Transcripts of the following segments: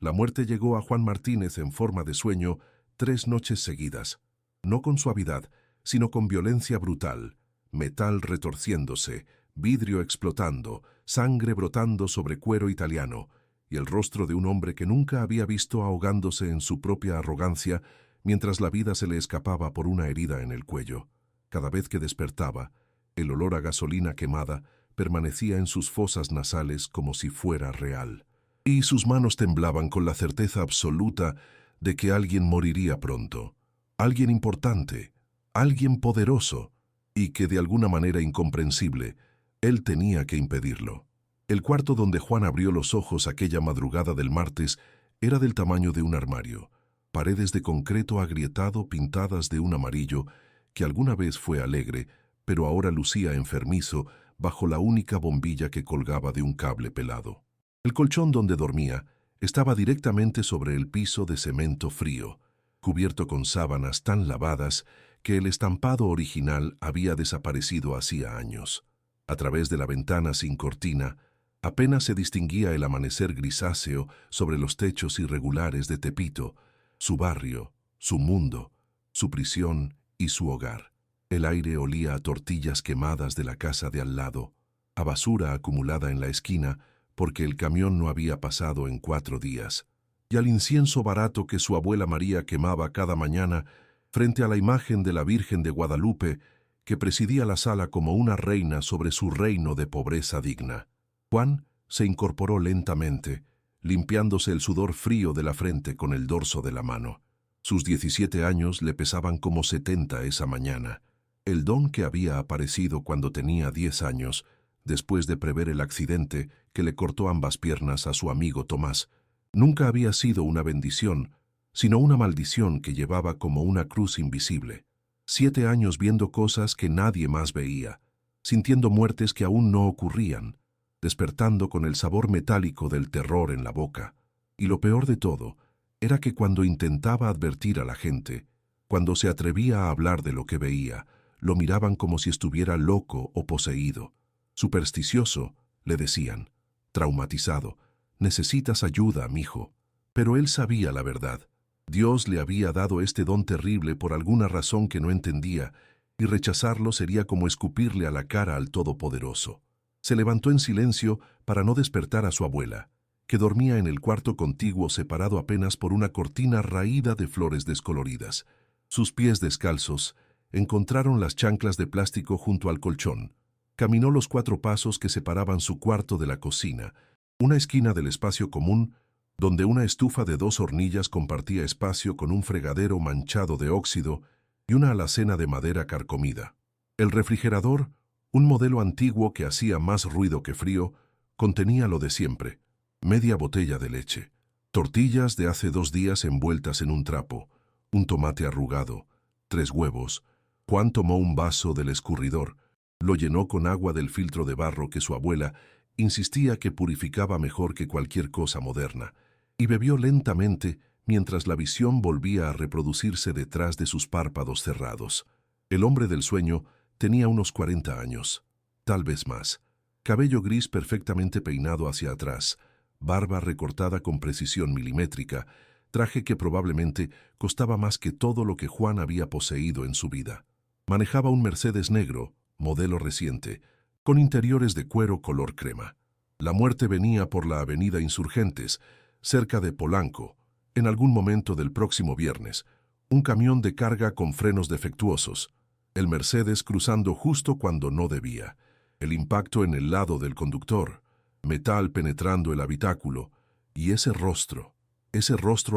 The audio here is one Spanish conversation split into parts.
La muerte llegó a Juan Martínez en forma de sueño 3 noches seguidas, no con suavidad, sino con violencia brutal, metal retorciéndose, vidrio explotando, sangre brotando sobre cuero italiano, y el rostro de un hombre que nunca había visto ahogándose en su propia arrogancia mientras la vida se le escapaba por una herida en el cuello. Cada vez que despertaba, el olor a gasolina quemada permanecía en sus fosas nasales como si fuera real. Y sus manos temblaban con la certeza absoluta de que alguien moriría pronto. Alguien importante, alguien poderoso, y que de alguna manera incomprensible, él tenía que impedirlo. El cuarto donde Juan abrió los ojos aquella madrugada del martes era del tamaño de un armario, paredes de concreto agrietado pintadas de un amarillo que alguna vez fue alegre, pero ahora lucía enfermizo bajo la única bombilla que colgaba de un cable pelado. El colchón donde dormía estaba directamente sobre el piso de cemento frío, cubierto con sábanas tan lavadas que el estampado original había desaparecido hacía años. A través de la ventana sin cortina, apenas se distinguía el amanecer grisáceo sobre los techos irregulares de Tepito, su barrio, su mundo, su prisión y su hogar. El aire olía a tortillas quemadas de la casa de al lado, a basura acumulada en la esquina porque el camión no había pasado en 4 días, y al incienso barato que su abuela María quemaba cada mañana frente a la imagen de la Virgen de Guadalupe que presidía la sala como una reina sobre su reino de pobreza digna. Juan se incorporó lentamente, limpiándose el sudor frío de la frente con el dorso de la mano. Sus 17 años le pesaban como 70 esa mañana. El don que había aparecido cuando tenía 10 años, después de prever el accidente que le cortó ambas piernas a su amigo Tomás, nunca había sido una bendición, sino una maldición que llevaba como una cruz invisible. 7 años viendo cosas que nadie más veía, sintiendo muertes que aún no ocurrían, despertando con el sabor metálico del terror en la boca. Y lo peor de todo era que cuando intentaba advertir a la gente, cuando se atrevía a hablar de lo que veía, lo miraban como si estuviera loco o poseído. Supersticioso, le decían, traumatizado, necesitas ayuda, mijo. Pero él sabía la verdad. Dios le había dado este don terrible por alguna razón que no entendía, y rechazarlo sería como escupirle a la cara al Todopoderoso. Se levantó en silencio para no despertar a su abuela, que dormía en el cuarto contiguo separado apenas por una cortina raída de flores descoloridas. Sus pies descalzos encontraron las chanclas de plástico junto al colchón. Caminó los 4 pasos que separaban su cuarto de la cocina, una esquina del espacio común, donde una estufa de 2 hornillas compartía espacio con un fregadero manchado de óxido y una alacena de madera carcomida. El refrigerador, un modelo antiguo que hacía más ruido que frío, contenía lo de siempre: media botella de leche, tortillas de hace 2 días envueltas en un trapo, un tomate arrugado, 3 huevos. Juan tomó un vaso del escurridor, lo llenó con agua del filtro de barro que su abuela insistía que purificaba mejor que cualquier cosa moderna, y bebió lentamente mientras la visión volvía a reproducirse detrás de sus párpados cerrados. El hombre del sueño tenía unos 40 años, tal vez más. Cabello gris perfectamente peinado hacia atrás, barba recortada con precisión milimétrica, traje que probablemente costaba más que todo lo que Juan había poseído en su vida. Manejaba un Mercedes negro, modelo reciente, con interiores de cuero color crema. La muerte venía por la avenida Insurgentes, cerca de Polanco, en algún momento del próximo viernes, un camión de carga con frenos defectuosos, el Mercedes cruzando justo cuando no debía, el impacto en el lado del conductor, metal penetrando el habitáculo, y ese rostro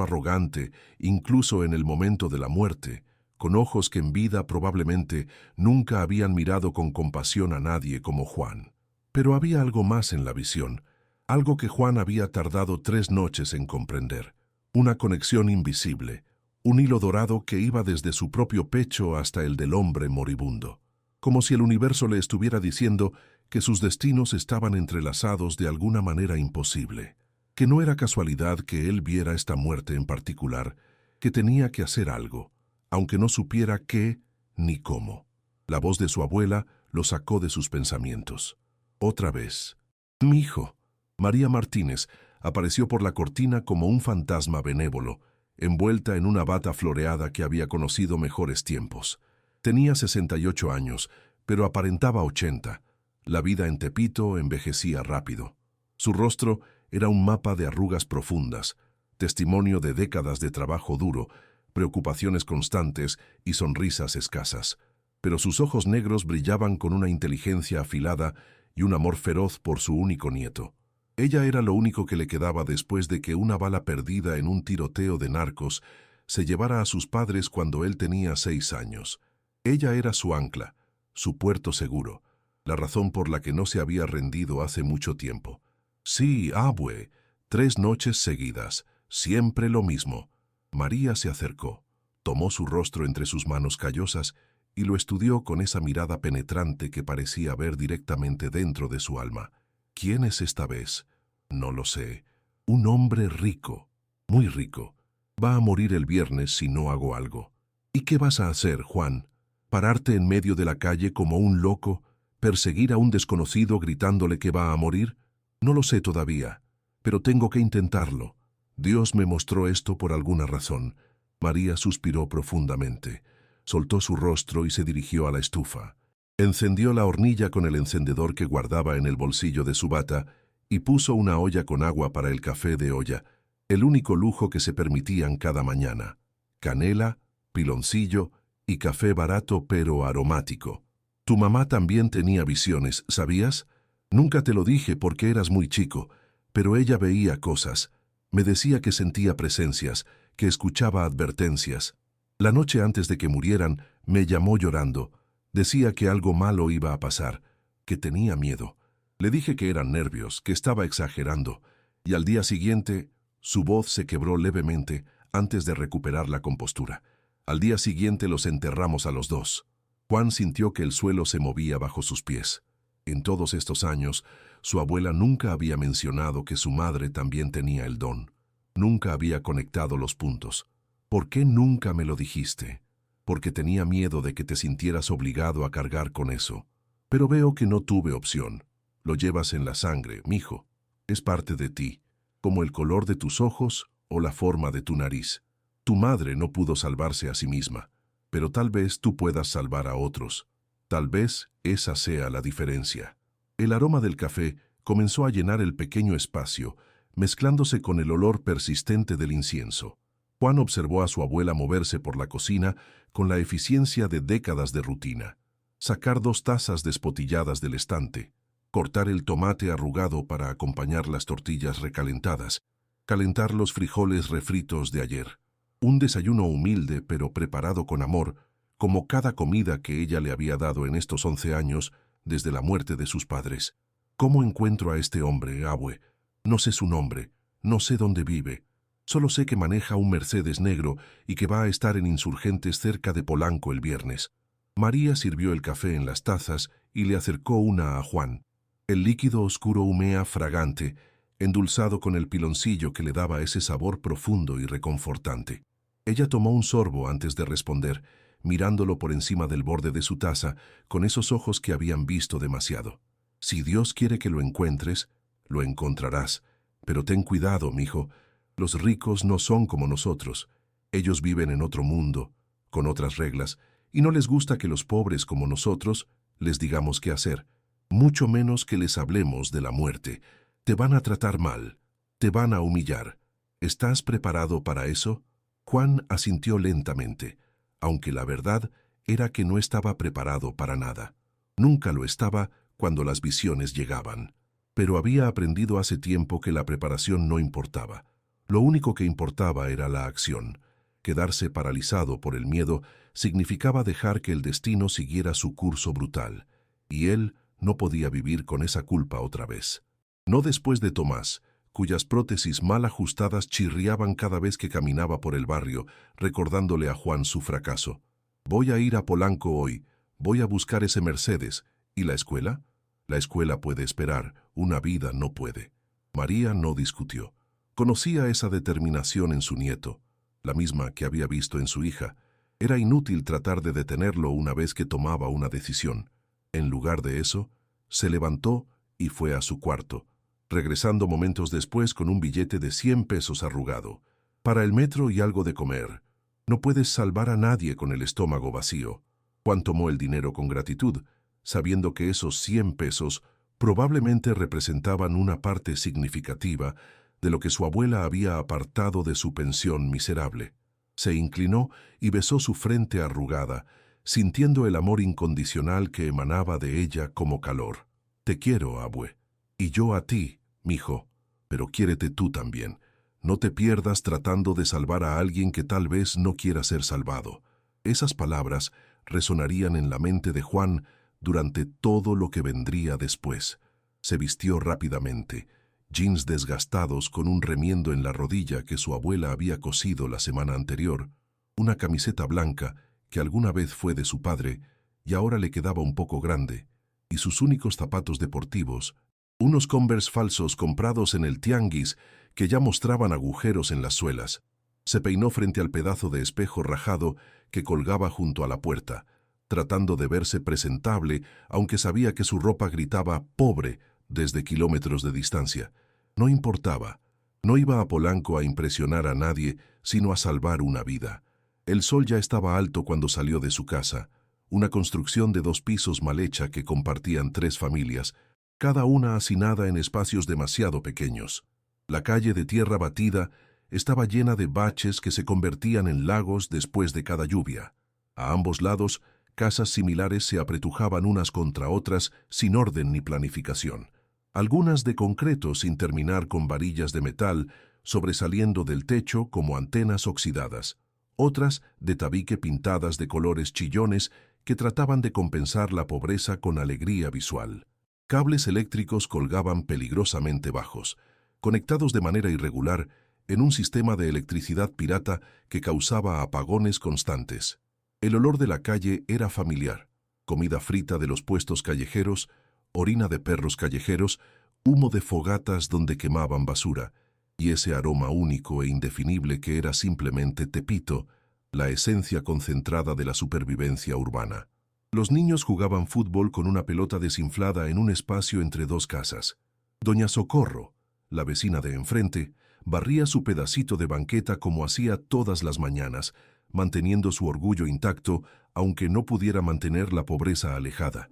arrogante, incluso en el momento de la muerte, con ojos que en vida probablemente nunca habían mirado con compasión a nadie como Juan. Pero había algo más en la visión, algo que Juan había tardado 3 noches en comprender, una conexión invisible, un hilo dorado que iba desde su propio pecho hasta el del hombre moribundo, como si el universo le estuviera diciendo que sus destinos estaban entrelazados de alguna manera imposible, que no era casualidad que él viera esta muerte en particular, que tenía que hacer algo, aunque no supiera qué ni cómo. La voz de su abuela lo sacó de sus pensamientos. Otra vez. «Mi hijo». María Martínez apareció por la cortina como un fantasma benévolo, envuelta en una bata floreada que había conocido mejores tiempos. Tenía 68 años, pero aparentaba 80. La vida en Tepito envejecía rápido. Su rostro era un mapa de arrugas profundas, testimonio de décadas de trabajo duro, preocupaciones constantes y sonrisas escasas. Pero sus ojos negros brillaban con una inteligencia afilada y un amor feroz por su único nieto. Ella era lo único que le quedaba después de que una bala perdida en un tiroteo de narcos se llevara a sus padres cuando él tenía 6 años. Ella era su ancla, su puerto seguro, la razón por la que no se había rendido hace mucho tiempo. Sí, abue, 3 noches seguidas, siempre lo mismo. María se acercó, tomó su rostro entre sus manos callosas y lo estudió con esa mirada penetrante que parecía ver directamente dentro de su alma. ¿Quién es esta vez? No lo sé. Un hombre rico, muy rico. Va a morir el viernes si no hago algo. ¿Y qué vas a hacer, Juan? ¿Pararte en medio de la calle como un loco? ¿Perseguir a un desconocido gritándole que va a morir? No lo sé todavía, pero tengo que intentarlo. Dios me mostró esto por alguna razón. María suspiró profundamente. Soltó su rostro y se dirigió a la estufa. Encendió la hornilla con el encendedor que guardaba en el bolsillo de su bata y puso una olla con agua para el café de olla, el único lujo que se permitían cada mañana. Canela, piloncillo y café barato pero aromático. Tu mamá también tenía visiones, ¿sabías? Nunca te lo dije porque eras muy chico, pero ella veía cosas. Me decía que sentía presencias, que escuchaba advertencias. La noche antes de que murieran, me llamó llorando. Decía que algo malo iba a pasar, que tenía miedo. Le dije que eran nervios, que estaba exagerando, y al día siguiente su voz se quebró levemente antes de recuperar la compostura. Al día siguiente los enterramos a los dos. Juan sintió que el suelo se movía bajo sus pies. En todos estos años, su abuela nunca había mencionado que su madre también tenía el don. Nunca había conectado los puntos. ¿Por qué nunca me lo dijiste? Porque tenía miedo de que te sintieras obligado a cargar con eso. Pero veo que no tuve opción. Lo llevas en la sangre, mijo. Es parte de ti, como el color de tus ojos o la forma de tu nariz. Tu madre no pudo salvarse a sí misma, pero tal vez tú puedas salvar a otros. Tal vez esa sea la diferencia. El aroma del café comenzó a llenar el pequeño espacio, mezclándose con el olor persistente del incienso. Juan observó a su abuela moverse por la cocina con la eficiencia de décadas de rutina. Sacar 2 tazas despotilladas del estante, cortar el tomate arrugado para acompañar las tortillas recalentadas, calentar los frijoles refritos de ayer. Un desayuno humilde pero preparado con amor, como cada comida que ella le había dado en estos 11 años desde la muerte de sus padres. ¿Cómo encuentro a este hombre, abue? No sé su nombre, no sé dónde vive. Solo sé que maneja un Mercedes negro y que va a estar en Insurgentes cerca de Polanco el viernes. María sirvió el café en las tazas y le acercó una a Juan. El líquido oscuro humea fragante, endulzado con el piloncillo que le daba ese sabor profundo y reconfortante. Ella tomó un sorbo antes de responder, mirándolo por encima del borde de su taza, con esos ojos que habían visto demasiado. Si Dios quiere que lo encuentres, lo encontrarás. Pero ten cuidado, mijo. Los ricos no son como nosotros. Ellos viven en otro mundo, con otras reglas, y no les gusta que los pobres como nosotros les digamos qué hacer, mucho menos que les hablemos de la muerte. Te van a tratar mal, te van a humillar. ¿Estás preparado para eso? Juan asintió lentamente, aunque la verdad era que no estaba preparado para nada. Nunca lo estaba cuando las visiones llegaban. Pero había aprendido hace tiempo que la preparación no importaba. Lo único que importaba era la acción. Quedarse paralizado por el miedo significaba dejar que el destino siguiera su curso brutal, y él no podía vivir con esa culpa otra vez. No después de Tomás, cuyas prótesis mal ajustadas chirriaban cada vez que caminaba por el barrio, recordándole a Juan su fracaso. Voy a ir a Polanco hoy, voy a buscar ese Mercedes. ¿Y la escuela? La escuela puede esperar, una vida no puede. María no discutió. Conocía esa determinación en su nieto, la misma que había visto en su hija. Era inútil tratar de detenerlo una vez que tomaba una decisión. En lugar de eso, se levantó y fue a su cuarto. regresando momentos después con un billete de 100 pesos arrugado. Para el metro y algo de comer. No puedes salvar a nadie con el estómago vacío. Juan tomó el dinero con gratitud, sabiendo que esos 100 pesos probablemente representaban una parte significativa de lo que su abuela había apartado de su pensión miserable. Se inclinó y besó su frente arrugada, sintiendo el amor incondicional que emanaba de ella como calor. Te quiero, abue. Y yo a ti, mijo. Pero quiérete tú también. No te pierdas tratando de salvar a alguien que tal vez no quiera ser salvado. Esas palabras resonarían en la mente de Juan durante todo lo que vendría después. Se vistió rápidamente, jeans desgastados con un remiendo en la rodilla que su abuela había cosido la semana anterior, una camiseta blanca que alguna vez fue de su padre y ahora le quedaba un poco grande, y sus únicos zapatos deportivos, unos Converse falsos comprados en el tianguis que ya mostraban agujeros en las suelas. Se peinó frente al pedazo de espejo rajado que colgaba junto a la puerta, tratando de verse presentable, aunque sabía que su ropa gritaba «pobre» desde kilómetros de distancia. No importaba. No iba a Polanco a impresionar a nadie, sino a salvar una vida. El sol ya estaba alto cuando salió de su casa, una construcción de 2 pisos mal hecha que compartían 3 familias, cada una hacinada en espacios demasiado pequeños. La calle de tierra batida estaba llena de baches que se convertían en lagos después de cada lluvia. A ambos lados, casas similares se apretujaban unas contra otras sin orden ni planificación. Algunas de concreto sin terminar con varillas de metal sobresaliendo del techo como antenas oxidadas. Otras de tabique pintadas de colores chillones que trataban de compensar la pobreza con alegría visual. Cables eléctricos colgaban peligrosamente bajos, conectados de manera irregular en un sistema de electricidad pirata que causaba apagones constantes. El olor de la calle era familiar: comida frita de los puestos callejeros, orina de perros callejeros, humo de fogatas donde quemaban basura, y ese aroma único e indefinible que era simplemente Tepito, la esencia concentrada de la supervivencia urbana. Los niños jugaban fútbol con una pelota desinflada en un espacio entre 2 casas. Doña Socorro, la vecina de enfrente, barría su pedacito de banqueta como hacía todas las mañanas, manteniendo su orgullo intacto, aunque no pudiera mantener la pobreza alejada.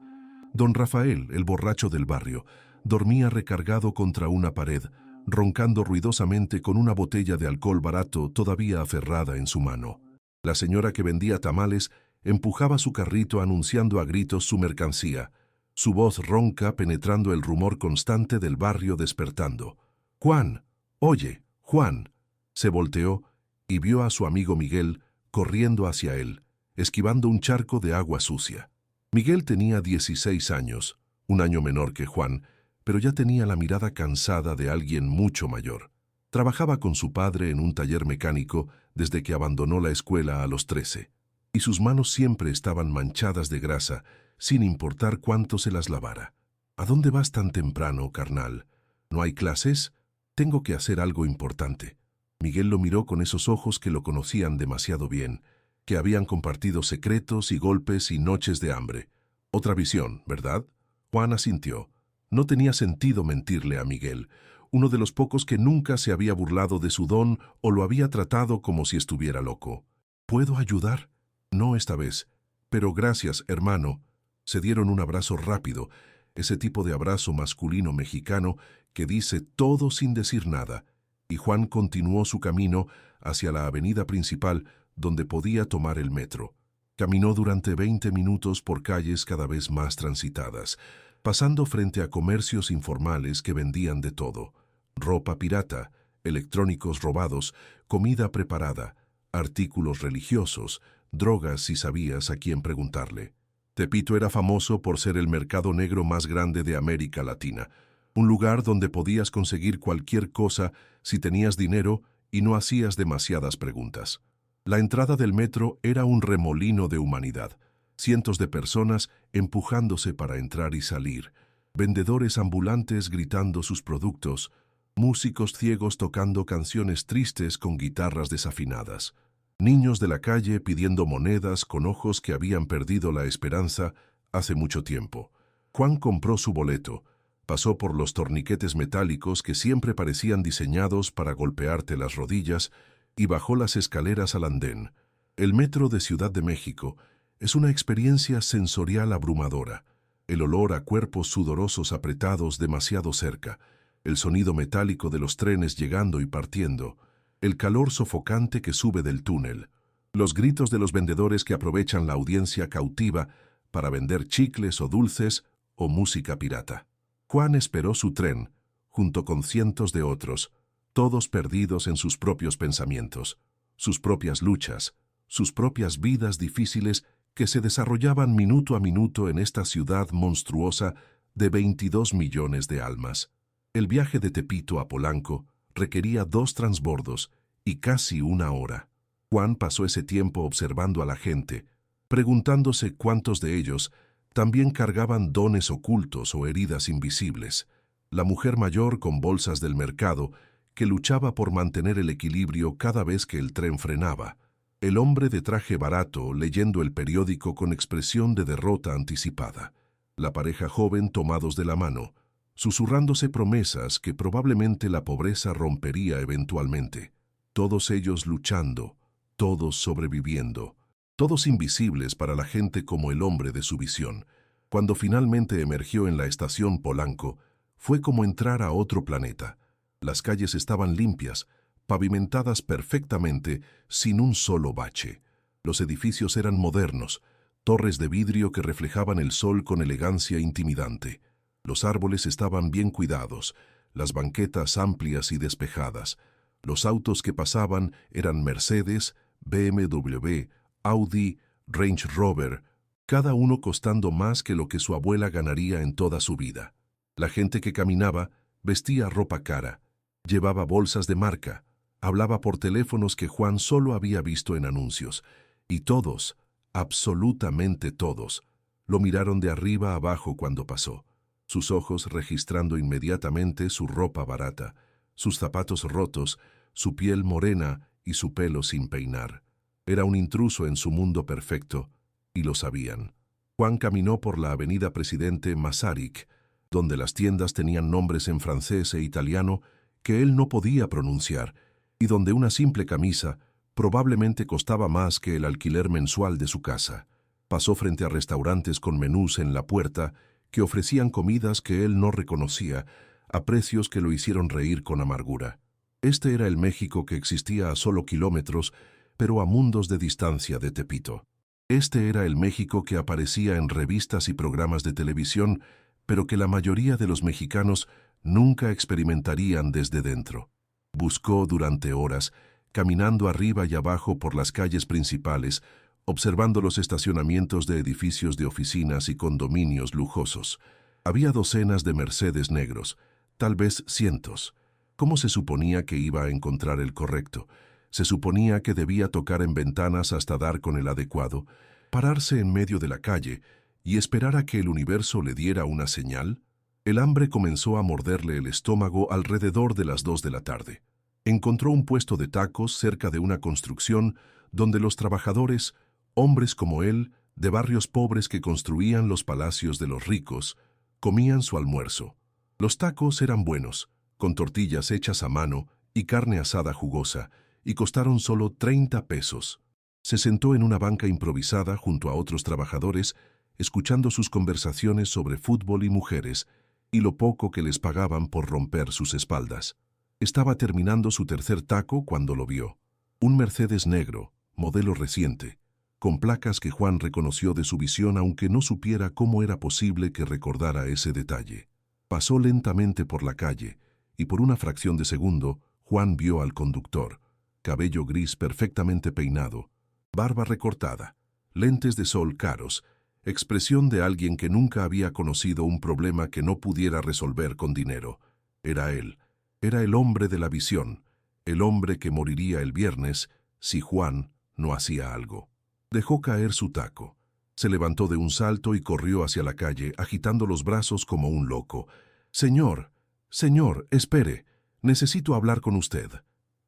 Don Rafael, el borracho del barrio, dormía recargado contra una pared, roncando ruidosamente con una botella de alcohol barato todavía aferrada en su mano. La señora que vendía tamales empujaba su carrito anunciando a gritos su mercancía, su voz ronca penetrando el rumor constante del barrio despertando. «Juan, oye, Juan». Se volteó y vio a su amigo Miguel corriendo hacia él, esquivando un charco de agua sucia. Miguel tenía 16 años, un año menor que Juan, pero ya tenía la mirada cansada de alguien mucho mayor. Trabajaba con su padre en un taller mecánico desde que abandonó la escuela a los 13, y sus manos siempre estaban manchadas de grasa, sin importar cuánto se las lavara. «¿A dónde vas tan temprano, carnal? ¿No hay clases? Tengo que hacer algo importante». Miguel lo miró con esos ojos que lo conocían demasiado bien, que habían compartido secretos y golpes y noches de hambre. Otra visión, ¿verdad? Juan asintió. No tenía sentido mentirle a Miguel, uno de los pocos que nunca se había burlado de su don o lo había tratado como si estuviera loco. «¿Puedo ayudar?» «No esta vez, pero gracias, hermano». Se dieron un abrazo rápido, ese tipo de abrazo masculino mexicano que dice todo sin decir nada, y Juan continuó su camino hacia la avenida principal donde podía tomar el metro. Caminó durante 20 minutos por calles cada vez más transitadas, pasando frente a comercios informales que vendían de todo: ropa pirata, electrónicos robados, comida preparada, artículos religiosos, drogas si sabías a quién preguntarle. Tepito era famoso por ser el mercado negro más grande de América Latina, un lugar donde podías conseguir cualquier cosa si tenías dinero y no hacías demasiadas preguntas. La entrada del metro era un remolino de humanidad, cientos de personas empujándose para entrar y salir, vendedores ambulantes gritando sus productos, músicos ciegos tocando canciones tristes con guitarras desafinadas, niños de la calle pidiendo monedas con ojos que habían perdido la esperanza hace mucho tiempo. Juan compró su boleto, Pasó por los torniquetes metálicos que siempre parecían diseñados para golpearte las rodillas y bajó las escaleras al andén. El metro de Ciudad de México es una experiencia sensorial abrumadora. El olor a cuerpos sudorosos apretados demasiado cerca, el sonido metálico de los trenes llegando y partiendo, el calor sofocante que sube del túnel, los gritos de los vendedores que aprovechan la audiencia cautiva para vender chicles o dulces o música pirata. Juan esperó su tren, junto con cientos de otros, todos perdidos en sus propios pensamientos, sus propias luchas, sus propias vidas difíciles que se desarrollaban minuto a minuto en esta ciudad monstruosa de 22 millones de almas. El viaje de Tepito a Polanco requería 2 transbordos y casi 1 hora. Juan pasó ese tiempo observando a la gente, preguntándose cuántos de ellos también cargaban dones ocultos o heridas invisibles. La mujer mayor con bolsas del mercado, que luchaba por mantener el equilibrio cada vez que el tren frenaba. El hombre de traje barato leyendo el periódico con expresión de derrota anticipada. La pareja joven tomados de la mano, susurrándose promesas que probablemente la pobreza rompería eventualmente. Todos ellos luchando, todos sobreviviendo, todos invisibles para la gente como el hombre de su visión. Cuando finalmente emergió en la estación Polanco, fue como entrar a otro planeta. Las calles estaban limpias, pavimentadas perfectamente, sin un solo bache. Los edificios eran modernos, torres de vidrio que reflejaban el sol con elegancia intimidante. Los árboles estaban bien cuidados, las banquetas amplias y despejadas. Los autos que pasaban eran Mercedes, BMW, Audi, Range Rover, cada uno costando más que lo que su abuela ganaría en toda su vida. La gente que caminaba vestía ropa cara, llevaba bolsas de marca, hablaba por teléfonos que Juan solo había visto en anuncios, y todos, absolutamente todos, lo miraron de arriba a abajo cuando pasó, sus ojos registrando inmediatamente su ropa barata, sus zapatos rotos, su piel morena y su pelo sin peinar. Era un intruso en su mundo perfecto, y lo sabían. Juan caminó por la avenida Presidente Masaryk, donde las tiendas tenían nombres en francés e italiano que él no podía pronunciar, y donde una simple camisa probablemente costaba más que el alquiler mensual de su casa. Pasó frente a restaurantes con menús en la puerta que ofrecían comidas que él no reconocía, a precios que lo hicieron reír con amargura. Este era el México que existía a solo kilómetros, pero a mundos de distancia de Tepito. Este era el México que aparecía en revistas y programas de televisión, pero que la mayoría de los mexicanos nunca experimentarían desde dentro. Buscó durante horas, caminando arriba y abajo por las calles principales, observando los estacionamientos de edificios de oficinas y condominios lujosos. Había docenas de Mercedes negros, tal vez cientos. ¿Cómo se suponía que iba a encontrar el correcto? Se suponía que debía tocar en ventanas hasta dar con el adecuado, pararse en medio de la calle y esperar a que el universo le diera una señal. El hambre comenzó a morderle el estómago alrededor de las 2 de la tarde. Encontró un puesto de tacos cerca de una construcción donde los trabajadores, hombres como él, de barrios pobres que construían los palacios de los ricos, comían su almuerzo. Los tacos eran buenos, con tortillas hechas a mano y carne asada jugosa, y costaron solo 30 pesos. Se sentó en una banca improvisada junto a otros trabajadores, escuchando sus conversaciones sobre fútbol y mujeres, y lo poco que les pagaban por romper sus espaldas. Estaba terminando su tercer taco cuando lo vio. Un Mercedes negro, modelo reciente, con placas que Juan reconoció de su visión aunque no supiera cómo era posible que recordara ese detalle. Pasó lentamente por la calle, y por una fracción de segundo, Juan vio al conductor. Cabello gris perfectamente peinado, barba recortada, lentes de sol caros, expresión de alguien que nunca había conocido un problema que no pudiera resolver con dinero. Era él, era el hombre de la visión, el hombre que moriría el viernes si Juan no hacía algo. Dejó caer su taco, se levantó de un salto y corrió hacia la calle, agitando los brazos como un loco. «Señor, señor, espere, necesito hablar con usted».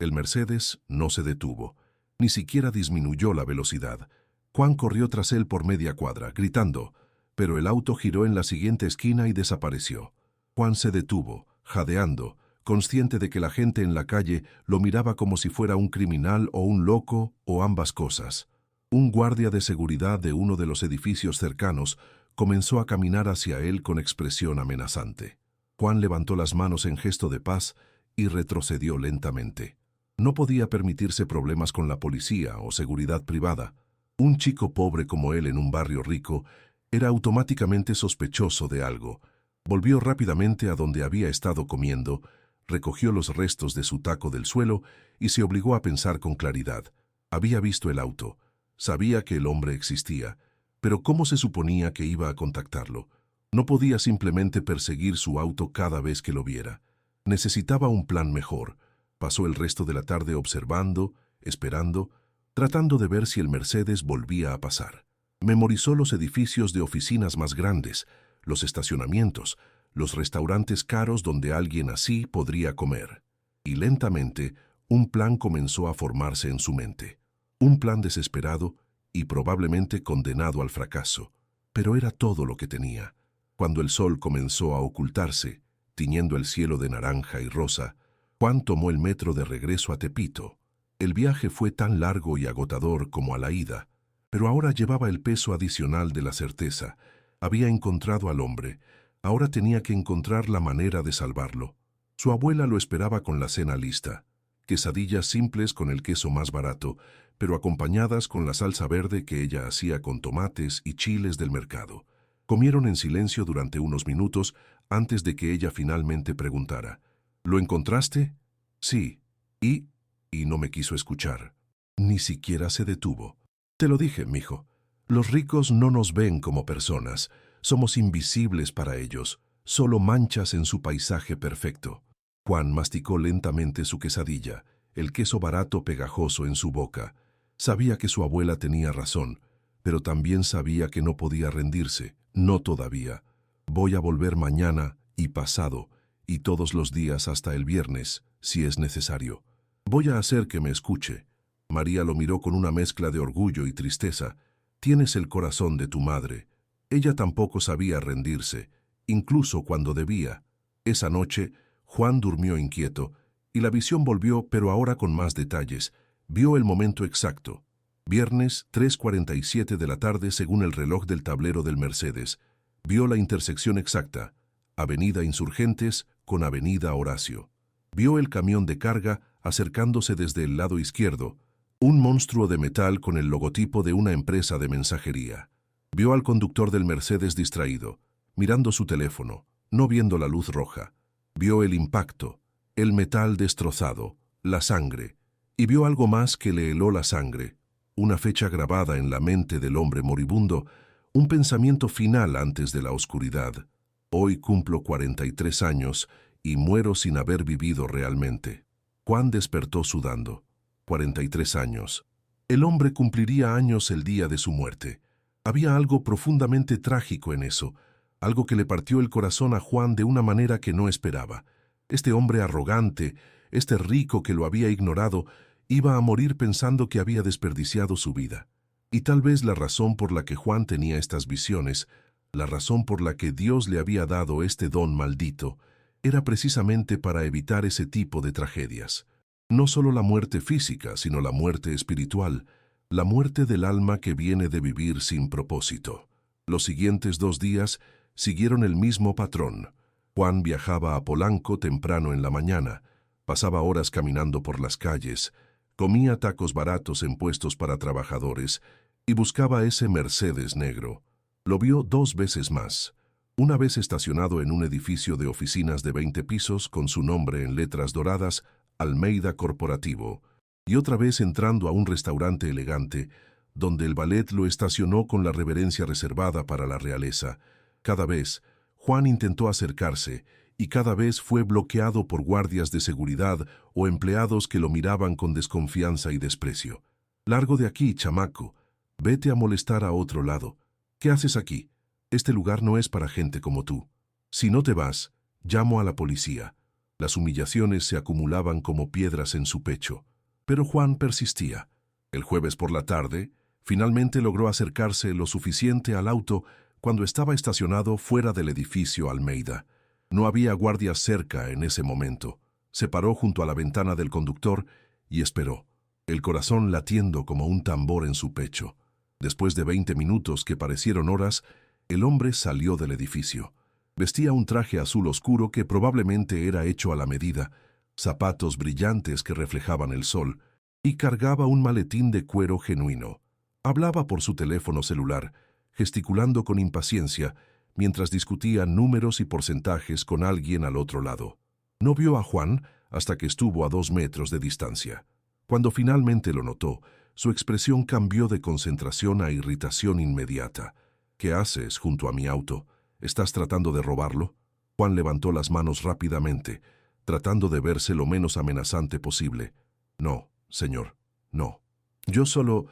El Mercedes no se detuvo, ni siquiera disminuyó la velocidad. Juan corrió tras él por media cuadra, gritando, pero el auto giró en la siguiente esquina y desapareció. Juan se detuvo, jadeando, consciente de que la gente en la calle lo miraba como si fuera un criminal o un loco o ambas cosas. Un guardia de seguridad de uno de los edificios cercanos comenzó a caminar hacia él con expresión amenazante. Juan levantó las manos en gesto de paz y retrocedió lentamente. No podía permitirse problemas con la policía o seguridad privada. Un chico pobre como él en un barrio rico era automáticamente sospechoso de algo. Volvió rápidamente a donde había estado comiendo, recogió los restos de su taco del suelo y se obligó a pensar con claridad. Había visto el auto, sabía que el hombre existía, pero ¿cómo se suponía que iba a contactarlo? No podía simplemente perseguir su auto cada vez que lo viera. Necesitaba un plan mejor. Pasó el resto de la tarde observando, esperando, tratando de ver si el Mercedes volvía a pasar. Memorizó los edificios de oficinas más grandes, los estacionamientos, los restaurantes caros donde alguien así podría comer. Y lentamente, un plan comenzó a formarse en su mente. Un plan desesperado y probablemente condenado al fracaso. Pero era todo lo que tenía. Cuando el sol comenzó a ocultarse, tiñendo el cielo de naranja y rosa, Juan tomó el metro de regreso a Tepito. El viaje fue tan largo y agotador como a la ida, pero ahora llevaba el peso adicional de la certeza. Había encontrado al hombre, ahora tenía que encontrar la manera de salvarlo. Su abuela lo esperaba con la cena lista. Quesadillas simples con el queso más barato, pero acompañadas con la salsa verde que ella hacía con tomates y chiles del mercado. Comieron en silencio durante unos minutos antes de que ella finalmente preguntara: ¿Lo encontraste? Sí. Y no me quiso escuchar. Ni siquiera se detuvo. Te lo dije, mijo. Los ricos no nos ven como personas. Somos invisibles para ellos, solo manchas en su paisaje perfecto. Juan masticó lentamente su quesadilla, el queso barato pegajoso en su boca. Sabía que su abuela tenía razón, pero también sabía que no podía rendirse, no todavía. Voy a volver mañana y pasado, y todos los días hasta el viernes, si es necesario. Voy a hacer que me escuche. María lo miró con una mezcla de orgullo y tristeza. Tienes el corazón de tu madre. Ella tampoco sabía rendirse, incluso cuando debía. Esa noche, Juan durmió inquieto, y la visión volvió, pero ahora con más detalles. Vio el momento exacto. Viernes, 3:47 de la tarde según el reloj del tablero del Mercedes. Vio la intersección exacta. Avenida Insurgentes con Avenida Horacio. Vio el camión de carga acercándose desde el lado izquierdo, un monstruo de metal con el logotipo de una empresa de mensajería. Vio al conductor del Mercedes distraído, mirando su teléfono, no viendo la luz roja. Vio el impacto, el metal destrozado, la sangre, y vio algo más que le heló la sangre, una fecha grabada en la mente del hombre moribundo, un pensamiento final antes de la oscuridad. Hoy cumplo 43 años y muero sin haber vivido realmente. Juan despertó sudando. 43 años. El hombre cumpliría años el día de su muerte. Había algo profundamente trágico en eso, algo que le partió el corazón a Juan de una manera que no esperaba. Este hombre arrogante, este rico que lo había ignorado, iba a morir pensando que había desperdiciado su vida. Y tal vez la razón por la que Juan tenía estas visiones, la razón por la que Dios le había dado este don maldito, era precisamente para evitar ese tipo de tragedias. No solo la muerte física, sino la muerte espiritual, la muerte del alma que viene de vivir sin propósito. Los siguientes 2 días siguieron el mismo patrón. Juan viajaba a Polanco temprano en la mañana, pasaba horas caminando por las calles, comía tacos baratos en puestos para trabajadores y buscaba ese Mercedes negro. Lo vio 2 veces más. Una vez estacionado en un edificio de oficinas de 20 pisos con su nombre en letras doradas, Almeida Corporativo, y otra vez entrando a un restaurante elegante, donde el valet lo estacionó con la reverencia reservada para la realeza. Cada vez, Juan intentó acercarse, y cada vez fue bloqueado por guardias de seguridad o empleados que lo miraban con desconfianza y desprecio. «Largo de aquí, chamaco. Vete a molestar a otro lado. ¿Qué haces aquí? Este lugar no es para gente como tú. Si no te vas, llamo a la policía». Las humillaciones se acumulaban como piedras en su pecho. Pero Juan persistía. El jueves por la tarde, finalmente logró acercarse lo suficiente al auto cuando estaba estacionado fuera del edificio Almeida. No había guardias cerca en ese momento. Se paró junto a la ventana del conductor y esperó, el corazón latiendo como un tambor en su pecho. Después de 20 minutos que parecieron horas, el hombre salió del edificio. Vestía un traje azul oscuro que probablemente era hecho a la medida, zapatos brillantes que reflejaban el sol, y cargaba un maletín de cuero genuino. Hablaba por su teléfono celular, gesticulando con impaciencia, mientras discutía números y porcentajes con alguien al otro lado. No vio a Juan hasta que estuvo a 2 metros de distancia. Cuando finalmente lo notó, su expresión cambió de concentración a irritación inmediata. «¿Qué haces junto a mi auto? ¿Estás tratando de robarlo?» Juan levantó las manos rápidamente, tratando de verse lo menos amenazante posible. «No, señor, no. Yo solo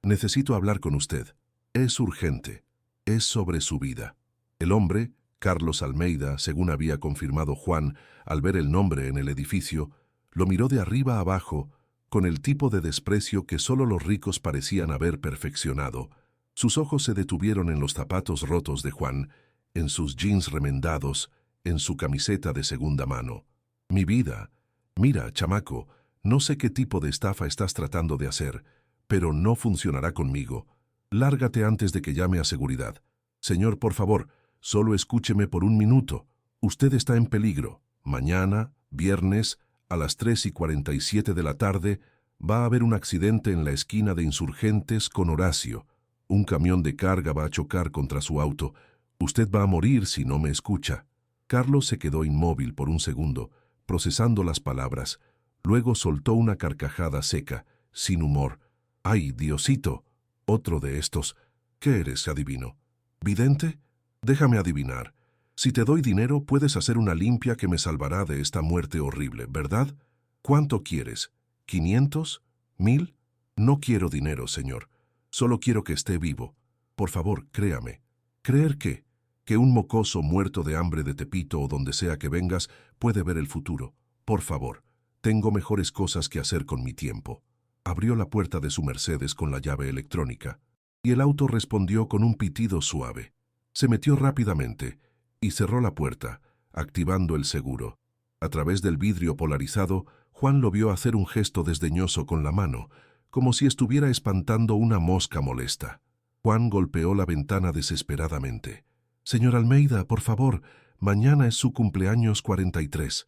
necesito hablar con usted. Es urgente. Es sobre su vida». El hombre, Carlos Almeida, según había confirmado Juan al ver el nombre en el edificio, lo miró de arriba a abajo con el tipo de desprecio que solo los ricos parecían haber perfeccionado. Sus ojos se detuvieron en los zapatos rotos de Juan, en sus jeans remendados, en su camiseta de segunda mano. «Mi vida. Mira, chamaco, no sé qué tipo de estafa estás tratando de hacer, pero no funcionará conmigo. Lárgate antes de que llame a seguridad. Señor, por favor, solo escúcheme por un minuto. Usted está en peligro. Mañana, viernes, a las 3:47 de la tarde, va a haber un accidente en la esquina de Insurgentes con Horacio. Un camión de carga va a chocar contra su auto. Usted va a morir si no me escucha». Carlos se quedó inmóvil por un segundo, procesando las palabras. Luego soltó una carcajada seca, sin humor. «¡Ay, Diosito! Otro de estos. ¿Qué eres, adivino? ¿Vidente? Déjame adivinar. Si te doy dinero, puedes hacer una limpia que me salvará de esta muerte horrible, ¿verdad? ¿Cuánto quieres? ¿500? ¿1000? No quiero dinero, señor. Solo quiero que esté vivo. Por favor, créame». «¿Creer qué? Que un mocoso muerto de hambre de Tepito o donde sea que vengas puede ver el futuro. Por favor, tengo mejores cosas que hacer con mi tiempo». Abrió la puerta de su Mercedes con la llave electrónica, y el auto respondió con un pitido suave. Se metió rápidamente y cerró la puerta, activando el seguro. A través del vidrio polarizado, Juan lo vio hacer un gesto desdeñoso con la mano, como si estuviera espantando una mosca molesta. Juan golpeó la ventana desesperadamente. «Señor Almeida, por favor, mañana es su cumpleaños 43.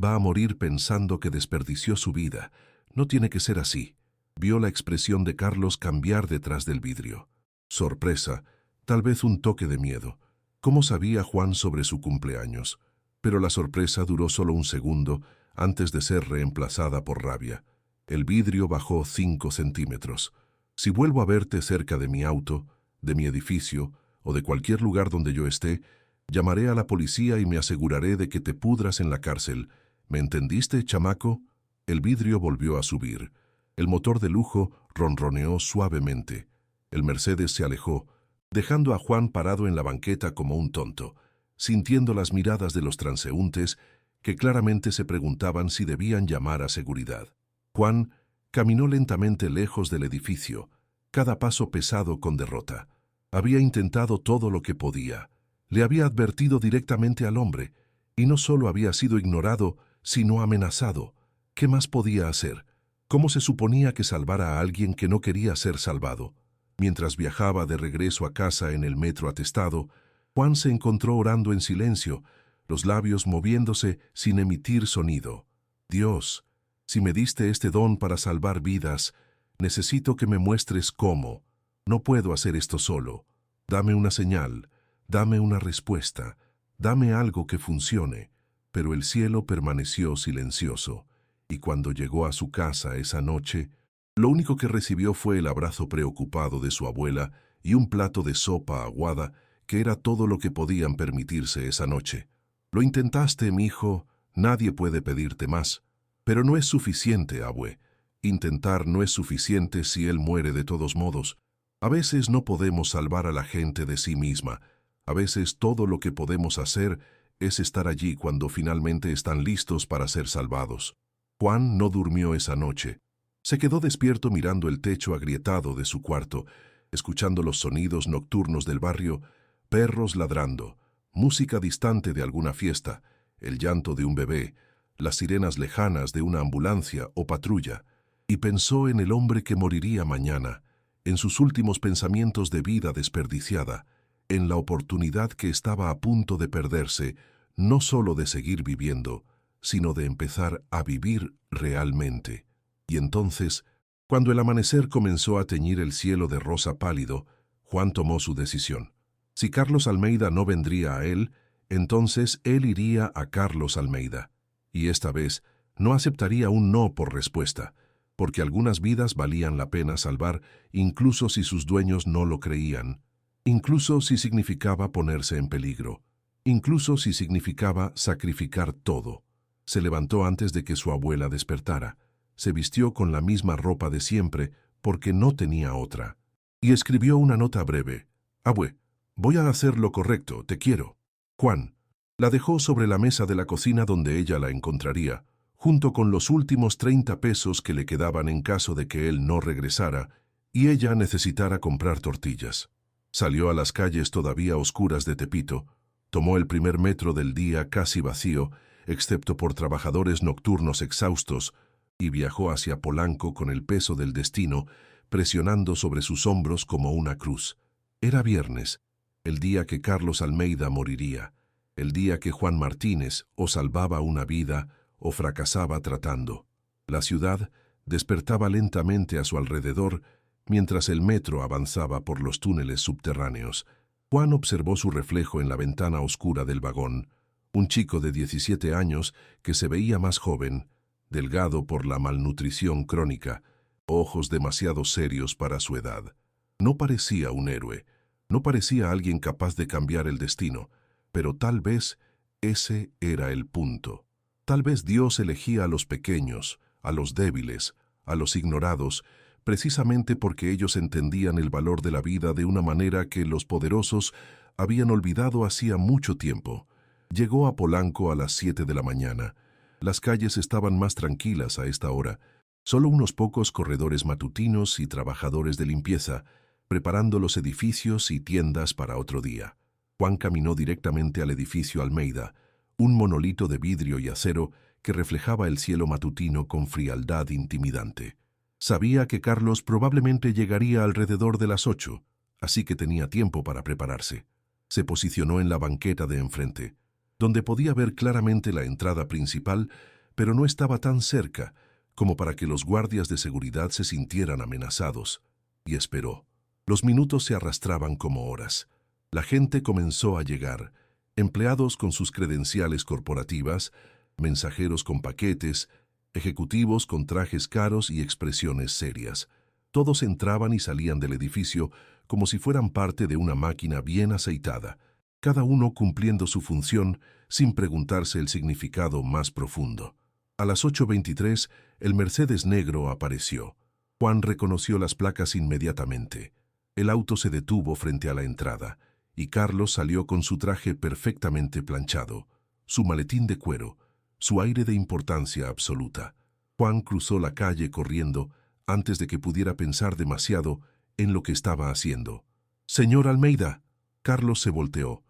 Va a morir pensando que desperdició su vida. No tiene que ser así». Vio la expresión de Carlos cambiar detrás del vidrio. Sorpresa, tal vez un toque de miedo. ¿Cómo sabía Juan sobre su cumpleaños? Pero la sorpresa duró solo un segundo antes de ser reemplazada por rabia. El vidrio bajó 5 centímetros. «Si vuelvo a verte cerca de mi auto, de mi edificio o de cualquier lugar donde yo esté, llamaré a la policía y me aseguraré de que te pudras en la cárcel. ¿Me entendiste, chamaco?» El vidrio volvió a subir. El motor de lujo ronroneó suavemente. El Mercedes se alejó, dejando a Juan parado en la banqueta como un tonto, sintiendo las miradas de los transeúntes que claramente se preguntaban si debían llamar a seguridad. Juan caminó lentamente lejos del edificio, cada paso pesado con derrota. Había intentado todo lo que podía. Le había advertido directamente al hombre, y no solo había sido ignorado, sino amenazado. ¿Qué más podía hacer? ¿Cómo se suponía que salvara a alguien que no quería ser salvado? Mientras viajaba de regreso a casa en el metro atestado, Juan se encontró orando en silencio, los labios moviéndose sin emitir sonido. «Dios, si me diste este don para salvar vidas, necesito que me muestres cómo. No puedo hacer esto solo. Dame una señal, dame una respuesta, dame algo que funcione». Pero el cielo permaneció silencioso, y cuando llegó a su casa esa noche, lo único que recibió fue el abrazo preocupado de su abuela y un plato de sopa aguada, que era todo lo que podían permitirse esa noche. «Lo intentaste, mijo, nadie puede pedirte más. Pero no es suficiente, abue. Intentar no es suficiente si él muere de todos modos. A veces no podemos salvar a la gente de sí misma. A veces todo lo que podemos hacer es estar allí cuando finalmente están listos para ser salvados». Juan no durmió esa noche. Se quedó despierto mirando el techo agrietado de su cuarto, escuchando los sonidos nocturnos del barrio, perros ladrando, música distante de alguna fiesta, el llanto de un bebé, las sirenas lejanas de una ambulancia o patrulla, y pensó en el hombre que moriría mañana, en sus últimos pensamientos de vida desperdiciada, en la oportunidad que estaba a punto de perderse, no solo de seguir viviendo, sino de empezar a vivir realmente. Y entonces, cuando el amanecer comenzó a teñir el cielo de rosa pálido, Juan tomó su decisión. Si Carlos Almeida no vendría a él, entonces él iría a Carlos Almeida. Y esta vez no aceptaría un no por respuesta, porque algunas vidas valían la pena salvar, incluso si sus dueños no lo creían, incluso si significaba ponerse en peligro, incluso si significaba sacrificar todo. Se levantó antes de que su abuela despertara, se vistió con la misma ropa de siempre porque no tenía otra, y escribió una nota breve. «Abue, voy a hacer lo correcto, te quiero. Juan». La dejó sobre la mesa de la cocina donde ella la encontraría, junto con los últimos 30 pesos que le quedaban en caso de que él no regresara y ella necesitara comprar tortillas. Salió a las calles todavía oscuras de Tepito, tomó el primer metro del día casi vacío, excepto por trabajadores nocturnos exhaustos, y viajó hacia Polanco con el peso del destino presionando sobre sus hombros como una cruz. Era viernes, el día que Carlos Almeida moriría, el día que Juan Martínez o salvaba una vida o fracasaba tratando. La ciudad despertaba lentamente a su alrededor mientras el metro avanzaba por los túneles subterráneos. Juan observó su reflejo en la ventana oscura del vagón, un chico de 17 años que se veía más joven, delgado por la malnutrición crónica, ojos demasiado serios para su edad. No parecía un héroe, no parecía alguien capaz de cambiar el destino, pero tal vez ese era el punto. Tal vez Dios elegía a los pequeños, a los débiles, a los ignorados, precisamente porque ellos entendían el valor de la vida de una manera que los poderosos habían olvidado hacía mucho tiempo. Llegó a Polanco a las 7 de la mañana. Las calles estaban más tranquilas a esta hora, solo unos pocos corredores matutinos y trabajadores de limpieza, preparando los edificios y tiendas para otro día. Juan caminó directamente al edificio Almeida, un monolito de vidrio y acero que reflejaba el cielo matutino con frialdad intimidante. Sabía que Carlos probablemente llegaría alrededor de las 8, así que tenía tiempo para prepararse. Se posicionó en la banqueta de enfrente, donde podía ver claramente la entrada principal, pero no estaba tan cerca como para que los guardias de seguridad se sintieran amenazados, y esperó. Los minutos se arrastraban como horas. La gente comenzó a llegar, empleados con sus credenciales corporativas, mensajeros con paquetes, ejecutivos con trajes caros y expresiones serias. Todos entraban y salían del edificio como si fueran parte de una máquina bien aceitada, cada uno cumpliendo su función sin preguntarse el significado más profundo. A las 8:23, el Mercedes negro apareció. Juan reconoció las placas inmediatamente. El auto se detuvo frente a la entrada, y Carlos salió con su traje perfectamente planchado, su maletín de cuero, su aire de importancia absoluta. Juan cruzó la calle corriendo antes de que pudiera pensar demasiado en lo que estaba haciendo. «Señor Almeida». Carlos se volteó.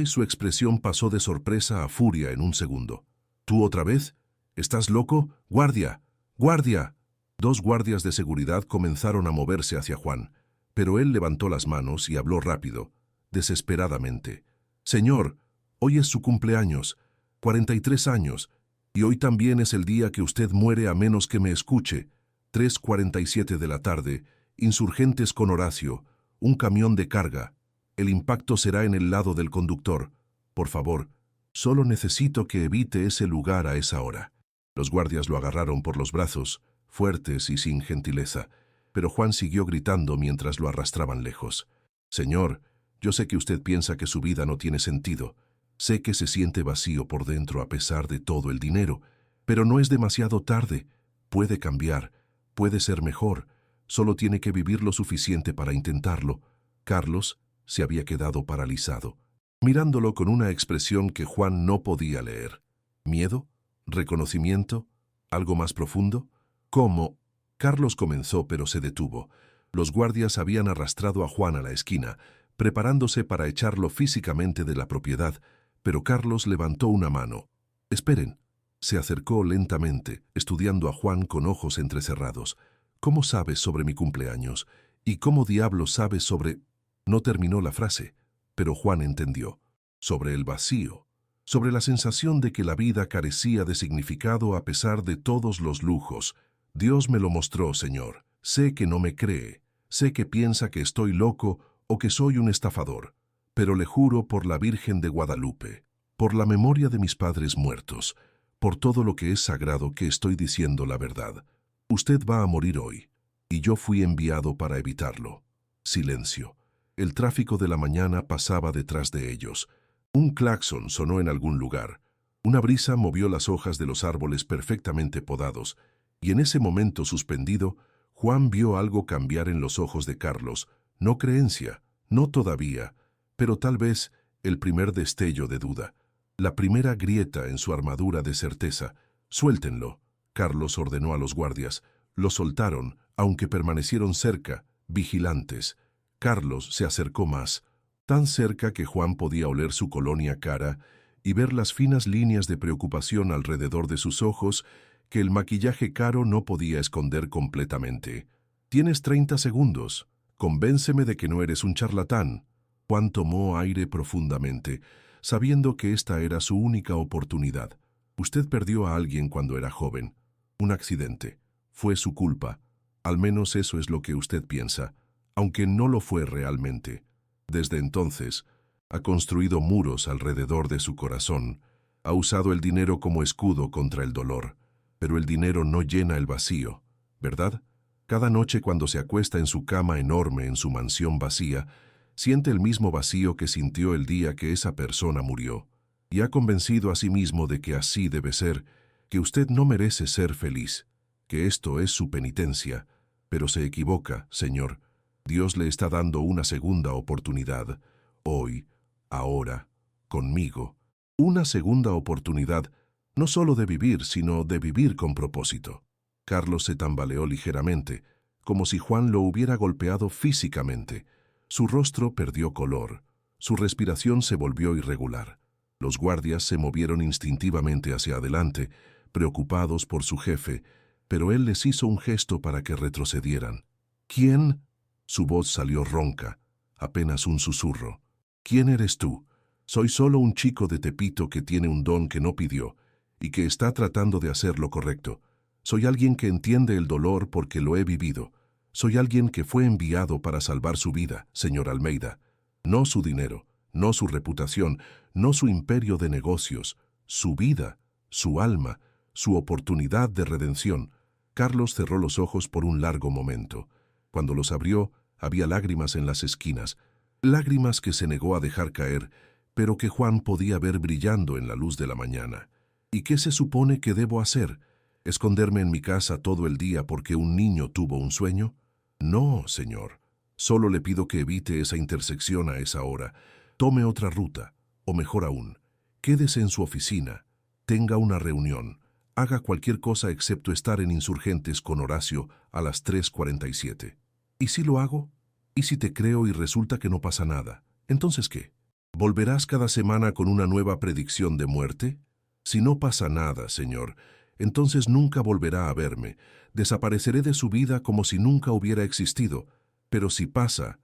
Su expresión pasó de sorpresa a furia en un segundo. «¿Tú otra vez? ¿Estás loco? ¡Guardia! ¡Guardia!». 2 guardias de seguridad comenzaron a moverse hacia Juan, pero él levantó las manos y habló rápido, desesperadamente. «Señor, hoy es su cumpleaños, 43 años, y hoy también es el día que usted muere a menos que me escuche. 3:47 de la tarde, insurgentes con Horacio, un camión de carga. El impacto será en el lado del conductor. Por favor, solo necesito que evite ese lugar a esa hora». Los guardias lo agarraron por los brazos, fuertes y sin gentileza, pero Juan siguió gritando mientras lo arrastraban lejos. «Señor, yo sé que usted piensa que su vida no tiene sentido. Sé que se siente vacío por dentro a pesar de todo el dinero, pero no es demasiado tarde. Puede cambiar, puede ser mejor. Solo tiene que vivir lo suficiente para intentarlo». Carlos se había quedado paralizado, mirándolo con una expresión que Juan no podía leer. ¿Miedo? ¿Reconocimiento? ¿Algo más profundo? ¿Cómo? Carlos comenzó, pero se detuvo. Los guardias habían arrastrado a Juan a la esquina, preparándose para echarlo físicamente de la propiedad, pero Carlos levantó una mano. Esperen. Se acercó lentamente, estudiando a Juan con ojos entrecerrados. ¿Cómo sabes sobre mi cumpleaños? ¿Y cómo diablos sabes sobre...? No terminó la frase, pero Juan entendió. Sobre el vacío. Sobre la sensación de que la vida carecía de significado a pesar de todos los lujos. Dios me lo mostró, Señor. Sé que no me cree. Sé que piensa que estoy loco o que soy un estafador. Pero le juro por la Virgen de Guadalupe, por la memoria de mis padres muertos, por todo lo que es sagrado que estoy diciendo la verdad. Usted va a morir hoy, y yo fui enviado para evitarlo. Silencio. El tráfico de la mañana pasaba detrás de ellos. Un claxon sonó en algún lugar. Una brisa movió las hojas de los árboles perfectamente podados, y en ese momento suspendido, Juan vio algo cambiar en los ojos de Carlos. No creencia, no todavía, pero tal vez el primer destello de duda. La primera grieta en su armadura de certeza. «Suéltenlo», Carlos ordenó a los guardias. Lo soltaron, aunque permanecieron cerca, vigilantes. Carlos se acercó más, tan cerca que Juan podía oler su colonia cara y ver las finas líneas de preocupación alrededor de sus ojos que el maquillaje caro no podía esconder completamente. «Tienes 30 segundos. Convénceme de que no eres un charlatán». Juan tomó aire profundamente, sabiendo que esta era su única oportunidad. «Usted perdió a alguien cuando era joven. Un accidente. Fue su culpa. Al menos eso es lo que usted piensa, aunque no lo fue realmente. Desde entonces, ha construido muros alrededor de su corazón. Ha usado el dinero como escudo contra el dolor. Pero el dinero no llena el vacío, ¿verdad? Cada noche cuando se acuesta en su cama enorme en su mansión vacía, siente el mismo vacío que sintió el día que esa persona murió, y ha convencido a sí mismo de que así debe ser, que usted no merece ser feliz, que esto es su penitencia, pero se equivoca, señor. Dios le está dando una segunda oportunidad, hoy, ahora, conmigo, una segunda oportunidad, no solo de vivir, sino de vivir con propósito. Carlos se tambaleó ligeramente, como si Juan lo hubiera golpeado físicamente. Su rostro perdió color, su respiración se volvió irregular. Los guardias se movieron instintivamente hacia adelante, preocupados por su jefe, pero él les hizo un gesto para que retrocedieran. «¿Quién?» Su voz salió ronca, apenas un susurro. «¿Quién eres tú? Soy solo un chico de Tepito que tiene un don que no pidió y que está tratando de hacer lo correcto. Soy alguien que entiende el dolor porque lo he vivido. Soy alguien que fue enviado para salvar su vida, señor Almeida. No su dinero, no su reputación, no su imperio de negocios, su vida, su alma, su oportunidad de redención». Carlos cerró los ojos por un largo momento. Cuando los abrió, había lágrimas en las esquinas, lágrimas que se negó a dejar caer, pero que Juan podía ver brillando en la luz de la mañana. «¿Y qué se supone que debo hacer? ¿Esconderme en mi casa todo el día porque un niño tuvo un sueño? No, señor. Solo le pido que evite esa intersección a esa hora. Tome otra ruta, o mejor aún, quédese en su oficina, tenga una reunión, haga cualquier cosa excepto estar en Insurgentes con Horacio a las 3:47. ¿Y si lo hago? ¿Y si te creo y resulta que no pasa nada? ¿Entonces qué? ¿Volverás cada semana con una nueva predicción de muerte? Si no pasa nada, señor, entonces nunca volverá a verme. Desapareceré de su vida como si nunca hubiera existido. Pero si pasa,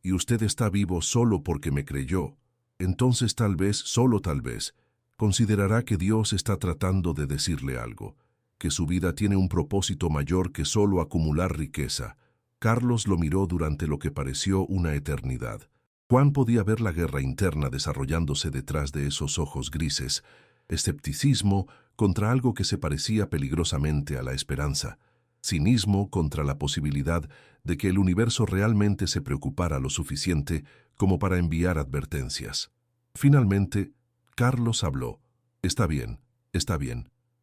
y usted está vivo solo porque me creyó, entonces tal vez, solo tal vez, considerará que Dios está tratando de decirle algo, que su vida tiene un propósito mayor que solo acumular riqueza. Carlos lo miró durante lo que pareció una eternidad. Juan podía ver la guerra interna desarrollándose detrás de esos ojos grises, escepticismo contra algo que se parecía peligrosamente a la esperanza, cinismo contra la posibilidad de que el universo realmente se preocupara lo suficiente como para enviar advertencias. Finalmente, Carlos habló. Está bien.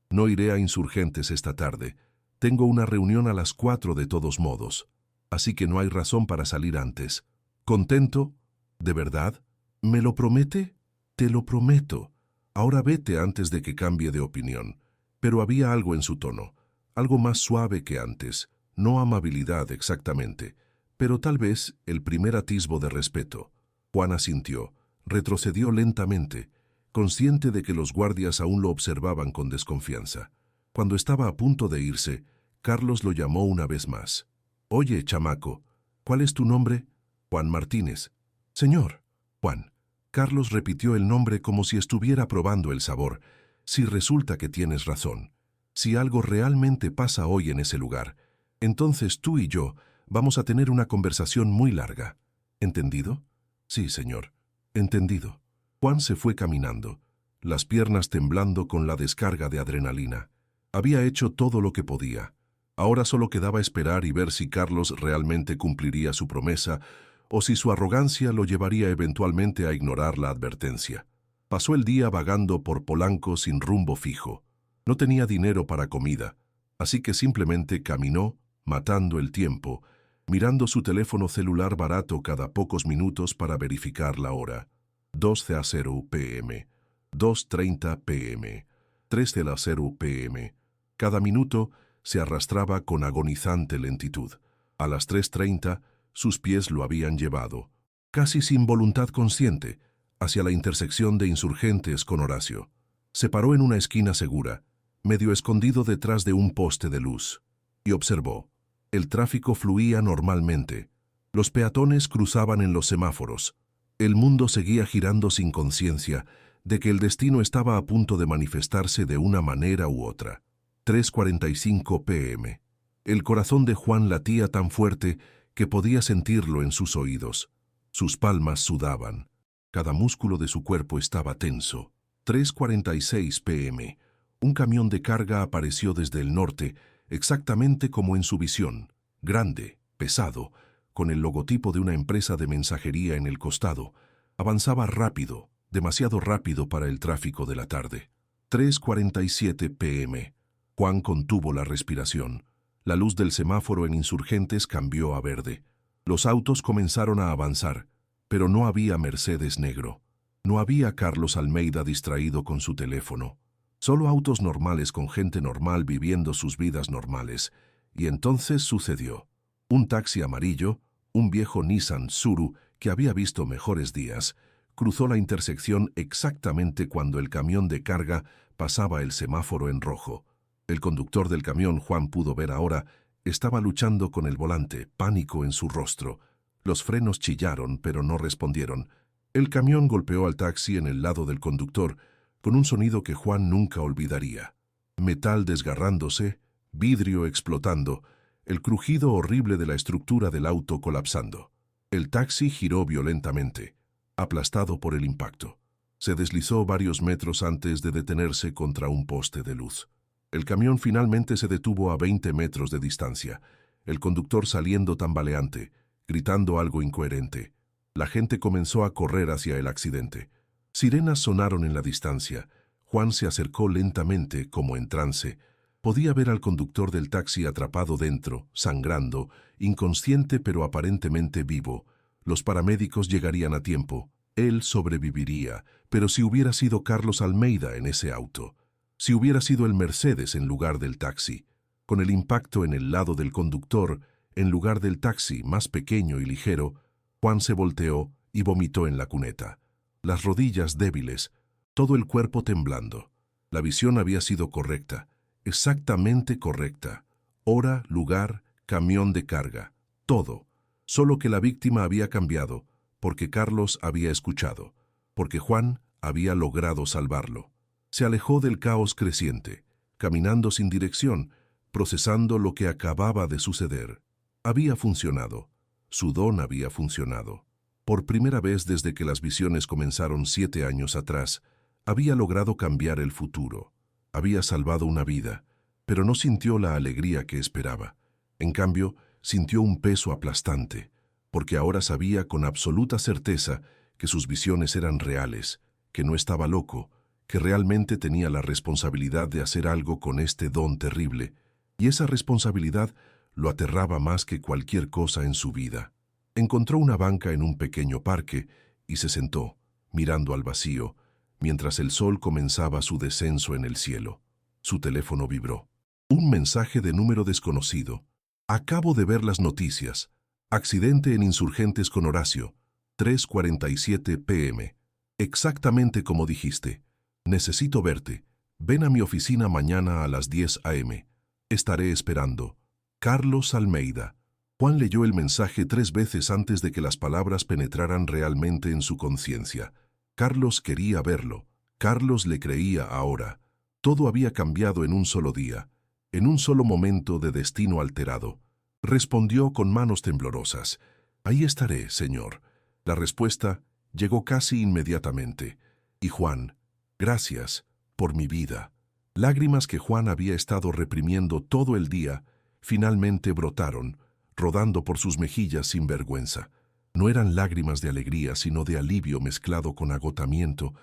No iré a Insurgentes esta tarde. Tengo una reunión a las 4 de todos modos, así que no hay razón para salir antes. ¿Contento? ¿De verdad? ¿Me lo promete? Te lo prometo. Ahora vete antes de que cambie de opinión». Pero había algo en su tono, algo más suave que antes, no amabilidad exactamente, pero tal vez el primer atisbo de respeto. Juan asintió, retrocedió lentamente. consciente de que los guardias aún lo observaban con desconfianza. Cuando estaba a punto de irse, Carlos lo llamó una vez más. «Oye, chamaco, ¿cuál es tu nombre?» «Juan Martínez». «Señor, Juan». Carlos repitió el nombre como si estuviera probando el sabor. «Si resulta que tienes razón, si algo realmente pasa hoy en ese lugar, entonces tú y yo vamos a tener una conversación muy larga. ¿Entendido?» «Sí, señor. Entendido». Juan se fue caminando, las piernas temblando con la descarga de adrenalina. Había hecho todo lo que podía. Ahora solo quedaba esperar y ver si Carlos realmente cumpliría su promesa o si su arrogancia lo llevaría eventualmente a ignorar la advertencia. Pasó el día vagando por Polanco sin rumbo fijo. No tenía dinero para comida, así que simplemente caminó, matando el tiempo, mirando su teléfono celular barato cada pocos minutos para verificar la hora. 2:00 p.m., 2:30 p.m., 3:00 p.m. Cada minuto se arrastraba con agonizante lentitud. A las 3:30, sus pies lo habían llevado, casi sin voluntad consciente, hacia la intersección de Insurgentes con Horacio. Se paró en una esquina segura, medio escondido detrás de un poste de luz, y observó. El tráfico fluía normalmente. Los peatones cruzaban en los semáforos. El mundo seguía girando sin conciencia de que el destino estaba a punto de manifestarse de una manera u otra. 3:45 p.m. El corazón de Juan latía tan fuerte que podía sentirlo en sus oídos. Sus palmas sudaban. Cada músculo de su cuerpo estaba tenso. 3:46 p.m. Un camión de carga apareció desde el norte, exactamente como en su visión. Grande, pesado, con el logotipo de una empresa de mensajería en el costado. Avanzaba rápido, demasiado rápido para el tráfico de la tarde. 3:47 p.m. Juan contuvo la respiración. La luz del semáforo en Insurgentes cambió a verde. Los autos comenzaron a avanzar, pero no había Mercedes negro. No había Carlos Almeida distraído con su teléfono. Solo autos normales con gente normal viviendo sus vidas normales. Y entonces sucedió. Un taxi amarillo, un viejo Nissan Tsuru que había visto mejores días, cruzó la intersección exactamente cuando el camión de carga pasaba el semáforo en rojo. El conductor del camión, Juan pudo ver ahora, estaba luchando con el volante, pánico en su rostro. Los frenos chillaron, pero no respondieron. El camión golpeó al taxi en el lado del conductor, con un sonido que Juan nunca olvidaría. Metal desgarrándose, vidrio explotando, el crujido horrible de la estructura del auto colapsando. El taxi giró violentamente, aplastado por el impacto. Se deslizó varios metros antes de detenerse contra un poste de luz. El camión finalmente se detuvo a 20 metros de distancia, el conductor saliendo tambaleante, gritando algo incoherente. La gente comenzó a correr hacia el accidente. Sirenas sonaron en la distancia. Juan se acercó lentamente, como en trance. Podía ver al conductor del taxi atrapado dentro, sangrando, inconsciente pero aparentemente vivo. Los paramédicos llegarían a tiempo. Él sobreviviría, pero si hubiera sido Carlos Almeida en ese auto, si hubiera sido el Mercedes en lugar del taxi, con el impacto en el lado del conductor, en lugar del taxi más pequeño y ligero, Juan se volteó y vomitó en la cuneta. Las rodillas débiles, todo el cuerpo temblando. La visión había sido correcta. Exactamente correcta. Hora, lugar, camión de carga, todo. Solo que la víctima había cambiado, porque Carlos había escuchado, porque Juan había logrado salvarlo. Se alejó del caos creciente, caminando sin dirección, procesando lo que acababa de suceder. Había funcionado. Su don había funcionado. Por primera vez desde que las visiones comenzaron 7 años atrás, había logrado cambiar el futuro. Había salvado una vida, pero no sintió la alegría que esperaba. En cambio, sintió un peso aplastante, porque ahora sabía con absoluta certeza que sus visiones eran reales, que no estaba loco, que realmente tenía la responsabilidad de hacer algo con este don terrible, y esa responsabilidad lo aterraba más que cualquier cosa en su vida. Encontró una banca en un pequeño parque y se sentó, mirando al vacío, mientras el sol comenzaba su descenso en el cielo. Su teléfono vibró. Un mensaje de número desconocido. Acabo de ver las noticias. Accidente en Insurgentes con Horacio. 3:47 p.m. Exactamente como dijiste. Necesito verte. Ven a mi oficina mañana a las 10 a.m. Estaré esperando. Carlos Almeida. Juan leyó el mensaje 3 veces antes de que las palabras penetraran realmente en su conciencia. Carlos quería verlo. Carlos le creía ahora. Todo había cambiado en un solo día, en un solo momento de destino alterado. Respondió con manos temblorosas. Ahí estaré, señor. La respuesta llegó casi inmediatamente. Y Juan, gracias por mi vida. Lágrimas que Juan había estado reprimiendo todo el día, finalmente brotaron, rodando por sus mejillas sin vergüenza. No eran lágrimas de alegría, sino de alivio mezclado con agotamiento,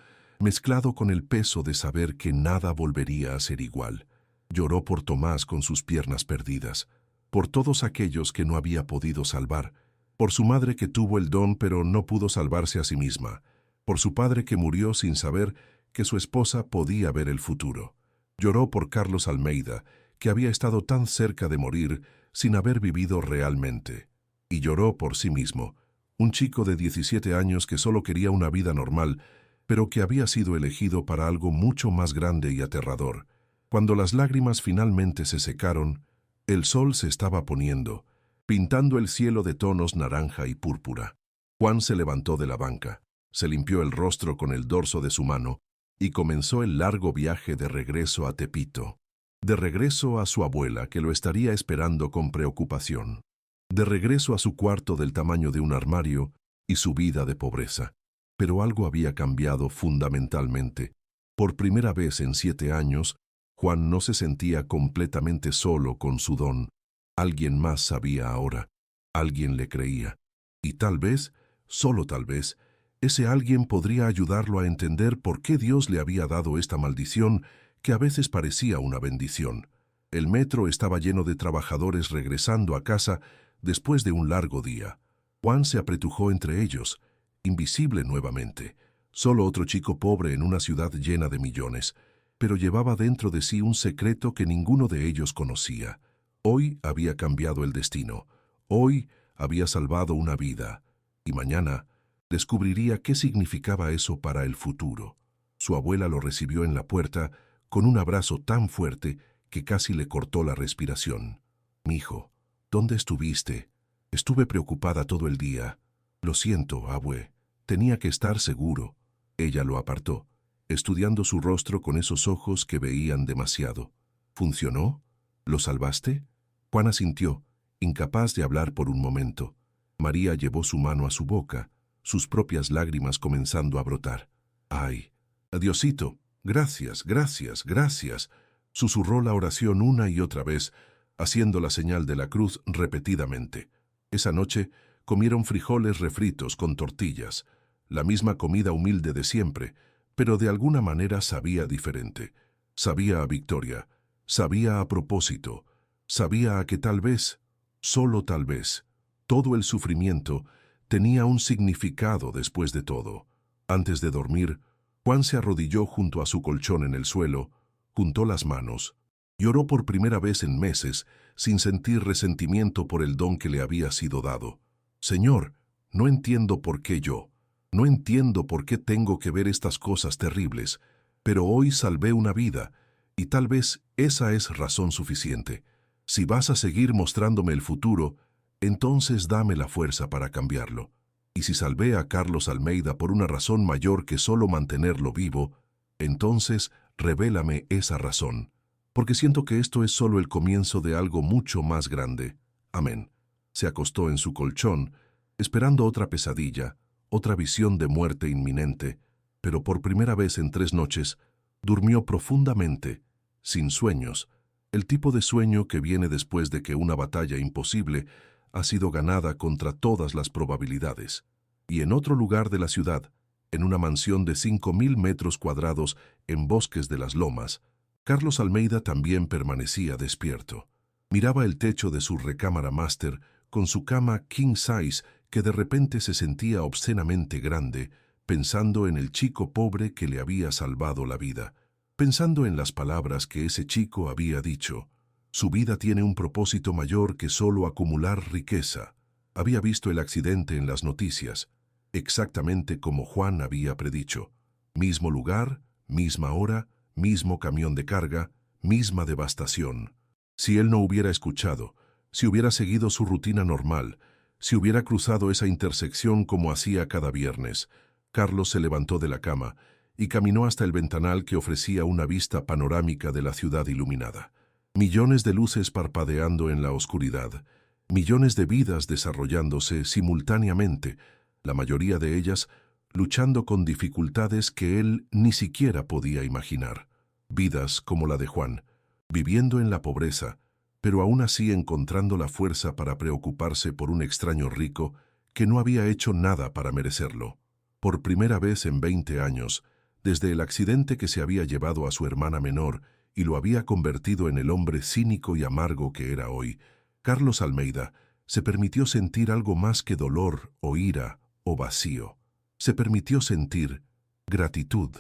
mezclado con el peso de saber que nada volvería a ser igual. Lloró por Tomás con sus piernas perdidas, por todos aquellos que no había podido salvar, por su madre que tuvo el don pero no pudo salvarse a sí misma, por su padre que murió sin saber que su esposa podía ver el futuro. Lloró por Carlos Almeida, que había estado tan cerca de morir sin haber vivido realmente. Y lloró por sí mismo, un chico de 17 años que solo quería una vida normal, pero que había sido elegido para algo mucho más grande y aterrador. Cuando las lágrimas finalmente se secaron, el sol se estaba poniendo, pintando el cielo de tonos naranja y púrpura. Juan se levantó de la banca, se limpió el rostro con el dorso de su mano y comenzó el largo viaje de regreso a Tepito, de regreso a su abuela que lo estaría esperando con preocupación, de regreso a su cuarto del tamaño de un armario y su vida de pobreza. Pero algo había cambiado fundamentalmente. Por primera vez en 7 años, Juan no se sentía completamente solo con su don. Alguien más sabía ahora, alguien le creía. Y tal vez, solo tal vez, ese alguien podría ayudarlo a entender por qué Dios le había dado esta maldición que a veces parecía una bendición. El metro estaba lleno de trabajadores regresando a casa después de un largo día. Juan se apretujó entre ellos, invisible nuevamente, solo otro chico pobre en una ciudad llena de millones, pero llevaba dentro de sí un secreto que ninguno de ellos conocía. Hoy había cambiado el destino, hoy había salvado una vida, y mañana descubriría qué significaba eso para el futuro. Su abuela lo recibió en la puerta con un abrazo tan fuerte que casi le cortó la respiración. «Mijo, ¿dónde estuviste? Estuve preocupada todo el día. Lo siento, abue. Tenía que estar seguro». Ella lo apartó, estudiando su rostro con esos ojos que veían demasiado. «¿Funcionó? ¿Lo salvaste?» Juan asintió, incapaz de hablar por un momento. María llevó su mano a su boca, sus propias lágrimas comenzando a brotar. «Ay, Diosito, gracias, gracias, gracias», susurró la oración una y otra vez, haciendo la señal de la cruz repetidamente. Esa noche comieron frijoles refritos con tortillas, la misma comida humilde de siempre, pero de alguna manera sabía diferente. Sabía a victoria, sabía a propósito, sabía a que tal vez, solo tal vez, todo el sufrimiento tenía un significado después de todo. Antes de dormir, Juan se arrodilló junto a su colchón en el suelo, juntó las manos, lloró por primera vez en meses, sin sentir resentimiento por el don que le había sido dado. «Señor, no entiendo por qué yo. No entiendo por qué tengo que ver estas cosas terribles, pero hoy salvé una vida, y tal vez esa es razón suficiente. Si vas a seguir mostrándome el futuro, entonces dame la fuerza para cambiarlo. Y si salvé a Carlos Almeida por una razón mayor que solo mantenerlo vivo, entonces revélame esa razón, porque siento que esto es solo el comienzo de algo mucho más grande. Amén». Se acostó en su colchón, esperando otra pesadilla, otra visión de muerte inminente, pero por primera vez en 3 noches, durmió profundamente, sin sueños, el tipo de sueño que viene después de que una batalla imposible ha sido ganada contra todas las probabilidades. Y en otro lugar de la ciudad, en una mansión de 5.000 metros cuadrados en Bosques de las Lomas, Carlos Almeida también permanecía despierto. Miraba el techo de su recámara máster con su cama king size que de repente se sentía obscenamente grande, pensando en el chico pobre que le había salvado la vida, pensando en las palabras que ese chico había dicho. Su vida tiene un propósito mayor que solo acumular riqueza. Había visto el accidente en las noticias. exactamente como Juan había predicho. Mismo lugar, misma hora, mismo camión de carga, misma devastación. Si él no hubiera escuchado, si hubiera seguido su rutina normal, si hubiera cruzado esa intersección como hacía cada viernes, Carlos se levantó de la cama y caminó hasta el ventanal que ofrecía una vista panorámica de la ciudad iluminada. Millones de luces parpadeando en la oscuridad, millones de vidas desarrollándose simultáneamente, la mayoría de ellas luchando con dificultades que él ni siquiera podía imaginar. Vidas como la de Juan, viviendo en la pobreza, pero aún así encontrando la fuerza para preocuparse por un extraño rico que no había hecho nada para merecerlo. Por primera vez en 20 años, desde el accidente que se había llevado a su hermana menor y lo había convertido en el hombre cínico y amargo que era hoy, Carlos Almeida se permitió sentir algo más que dolor o ira o vacío. Se permitió sentir gratitud,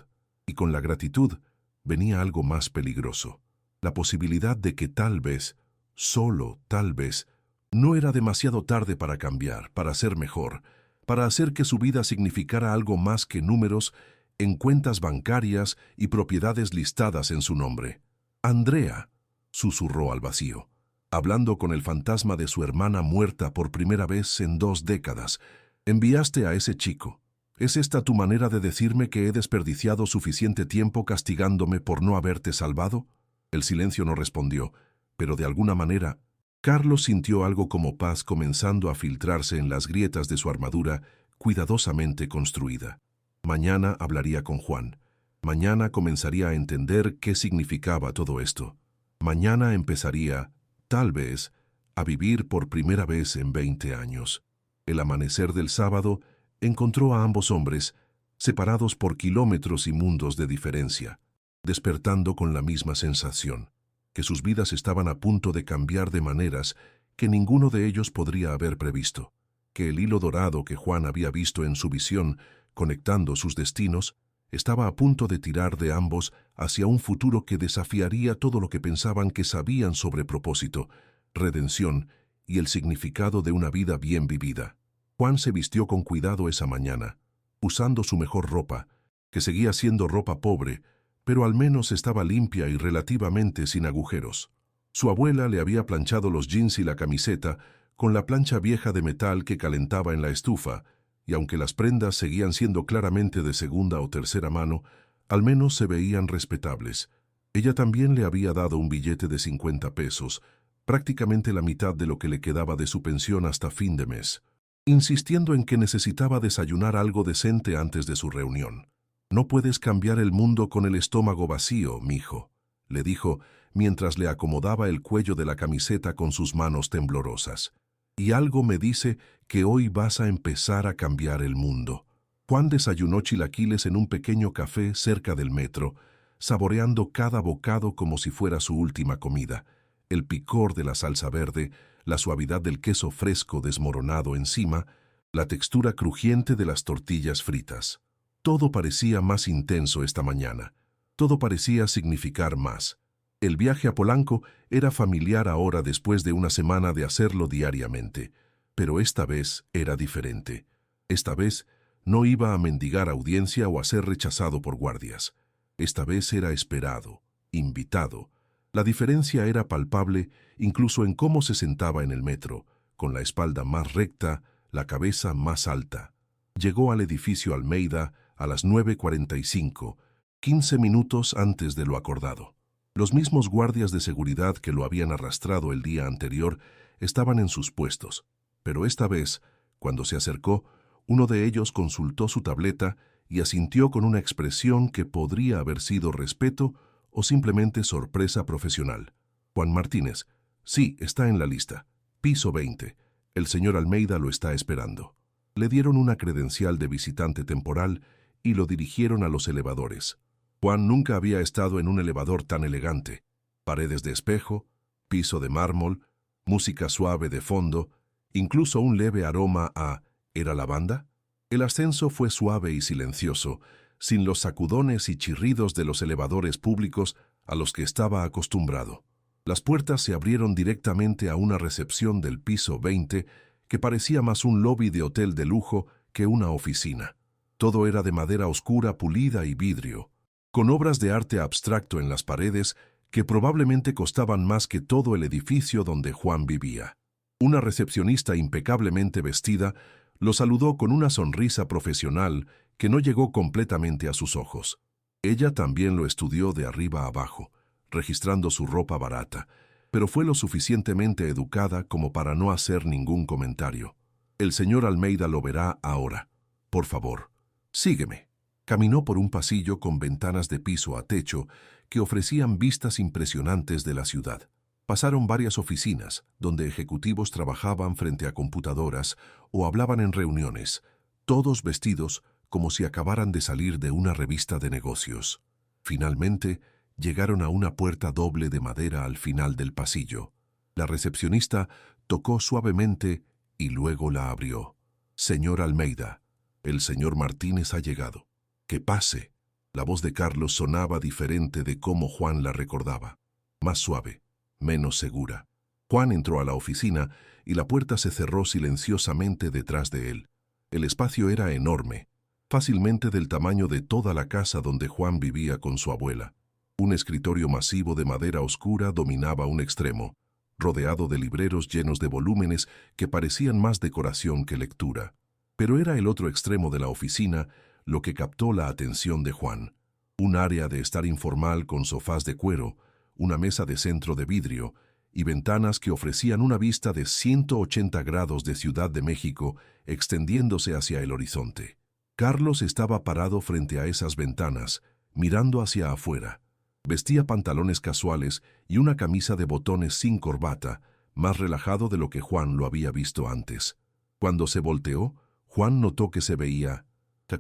y con la gratitud venía algo más peligroso, la posibilidad de que tal vez, solo tal vez, no era demasiado tarde para cambiar, para ser mejor, para hacer que su vida significara algo más que números en cuentas bancarias y propiedades listadas en su nombre. Andrea, susurró al vacío, hablando con el fantasma de su hermana muerta por primera vez en 2 décadas. Enviaste a ese chico. ¿Es esta tu manera de decirme que he desperdiciado suficiente tiempo castigándome por no haberte salvado? El silencio no respondió, pero de alguna manera, Carlos sintió algo como paz comenzando a filtrarse en las grietas de su armadura cuidadosamente construida. Mañana hablaría con Juan. Mañana comenzaría a entender qué significaba todo esto. Mañana empezaría, tal vez, a vivir por primera vez en 20 años. El amanecer del sábado encontró a ambos hombres, separados por kilómetros y mundos de diferencia, despertando con la misma sensación, que sus vidas estaban a punto de cambiar de maneras que ninguno de ellos podría haber previsto, que el hilo dorado que Juan había visto en su visión, conectando sus destinos, estaba a punto de tirar de ambos hacia un futuro que desafiaría todo lo que pensaban que sabían sobre propósito, redención y el significado de una vida bien vivida. Juan se vistió con cuidado esa mañana, usando su mejor ropa, que seguía siendo ropa pobre, pero al menos estaba limpia y relativamente sin agujeros. Su abuela le había planchado los jeans y la camiseta con la plancha vieja de metal que calentaba en la estufa, y aunque las prendas seguían siendo claramente de segunda o tercera mano, al menos se veían respetables. Ella también le había dado un billete de 50 pesos, prácticamente la mitad de lo que le quedaba de su pensión hasta fin de mes, insistiendo en que necesitaba desayunar algo decente antes de su reunión. «No puedes cambiar el mundo con el estómago vacío, mijo», le dijo mientras le acomodaba el cuello de la camiseta con sus manos temblorosas. «Y algo me dice que hoy vas a empezar a cambiar el mundo». Juan desayunó chilaquiles en un pequeño café cerca del metro, saboreando cada bocado como si fuera su última comida. El picor de la salsa verde, la suavidad del queso fresco desmoronado encima, la textura crujiente de las tortillas fritas. Todo parecía más intenso esta mañana. Todo parecía significar más. El viaje a Polanco era familiar ahora después de una semana de hacerlo diariamente, pero esta vez era diferente. Esta vez no iba a mendigar audiencia o a ser rechazado por guardias. Esta vez era esperado, invitado. La diferencia era palpable incluso en cómo se sentaba en el metro, con la espalda más recta, la cabeza más alta. Llegó al edificio Almeida a las 9:45, 15 minutos antes de lo acordado. Los mismos guardias de seguridad que lo habían arrastrado el día anterior estaban en sus puestos, pero esta vez, cuando se acercó, uno de ellos consultó su tableta y asintió con una expresión que podría haber sido respeto o simplemente sorpresa profesional. «Juan Martínez, sí, está en la lista. Piso 20. El señor Almeida lo está esperando». Le dieron una credencial de visitante temporal y lo dirigieron a los elevadores. Juan nunca había estado en un elevador tan elegante. Paredes de espejo, piso de mármol, música suave de fondo, incluso un leve aroma a ¿era lavanda? El ascenso fue suave y silencioso, sin los sacudones y chirridos de los elevadores públicos a los que estaba acostumbrado. Las puertas se abrieron directamente a una recepción del piso 20 que parecía más un lobby de hotel de lujo que una oficina. Todo era de madera oscura, pulida y vidrio, con obras de arte abstracto en las paredes que probablemente costaban más que todo el edificio donde Juan vivía. Una recepcionista impecablemente vestida lo saludó con una sonrisa profesional que no llegó completamente a sus ojos. Ella también lo estudió de arriba a abajo, registrando su ropa barata, pero fue lo suficientemente educada como para no hacer ningún comentario. El señor Almeida lo verá ahora. Por favor, sígueme. Caminó por un pasillo con ventanas de piso a techo que ofrecían vistas impresionantes de la ciudad. Pasaron varias oficinas, donde ejecutivos trabajaban frente a computadoras o hablaban en reuniones, todos vestidos como si acabaran de salir de una revista de negocios. Finalmente, llegaron a una puerta doble de madera al final del pasillo. La recepcionista tocó suavemente y luego la abrió. «Señor Almeida, el señor Martínez ha llegado. Que pase». La voz de Carlos sonaba diferente de cómo Juan la recordaba. Más suave, menos segura. Juan entró a la oficina y la puerta se cerró silenciosamente detrás de él. El espacio era enorme, fácilmente del tamaño de toda la casa donde Juan vivía con su abuela. Un escritorio masivo de madera oscura dominaba un extremo, rodeado de libreros llenos de volúmenes que parecían más decoración que lectura. Pero era el otro extremo de la oficina lo que captó la atención de Juan. Un área de estar informal con sofás de cuero, una mesa de centro de vidrio y ventanas que ofrecían una vista de 180 grados de Ciudad de México extendiéndose hacia el horizonte. Carlos estaba parado frente a esas ventanas, mirando hacia afuera. Vestía pantalones casuales y una camisa de botones sin corbata, más relajado de lo que Juan lo había visto antes. Cuando se volteó, Juan notó que se veía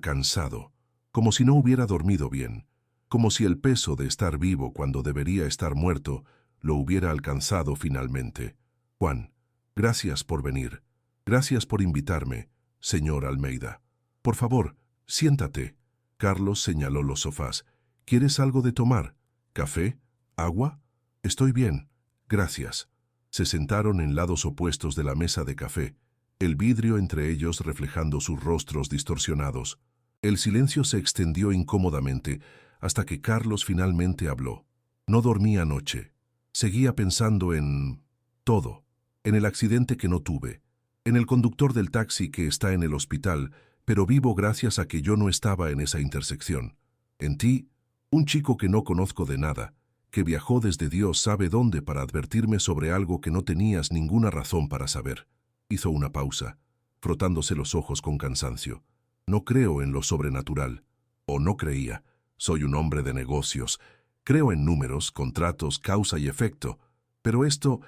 cansado, como si no hubiera dormido bien, como si el peso de estar vivo cuando debería estar muerto lo hubiera alcanzado finalmente. «Juan, gracias por venir. Gracias por invitarme, señor Almeida. Por favor, siéntate». Carlos señaló los sofás. «¿Quieres algo de tomar? ¿Café? ¿Agua?» «Estoy bien, gracias». Se sentaron en lados opuestos de la mesa de café, el vidrio entre ellos reflejando sus rostros distorsionados. El silencio se extendió incómodamente hasta que Carlos finalmente habló. «No dormí anoche. Seguía pensando en todo, en el accidente que no tuve, en el conductor del taxi que está en el hospital, pero vivo gracias a que yo no estaba en esa intersección. En ti, un chico que no conozco de nada, que viajó desde Dios sabe dónde para advertirme sobre algo que no tenías ninguna razón para saber». Hizo una pausa, frotándose los ojos con cansancio. «No creo en lo sobrenatural. O no creía. Soy un hombre de negocios. Creo en números, contratos, causa y efecto. Pero esto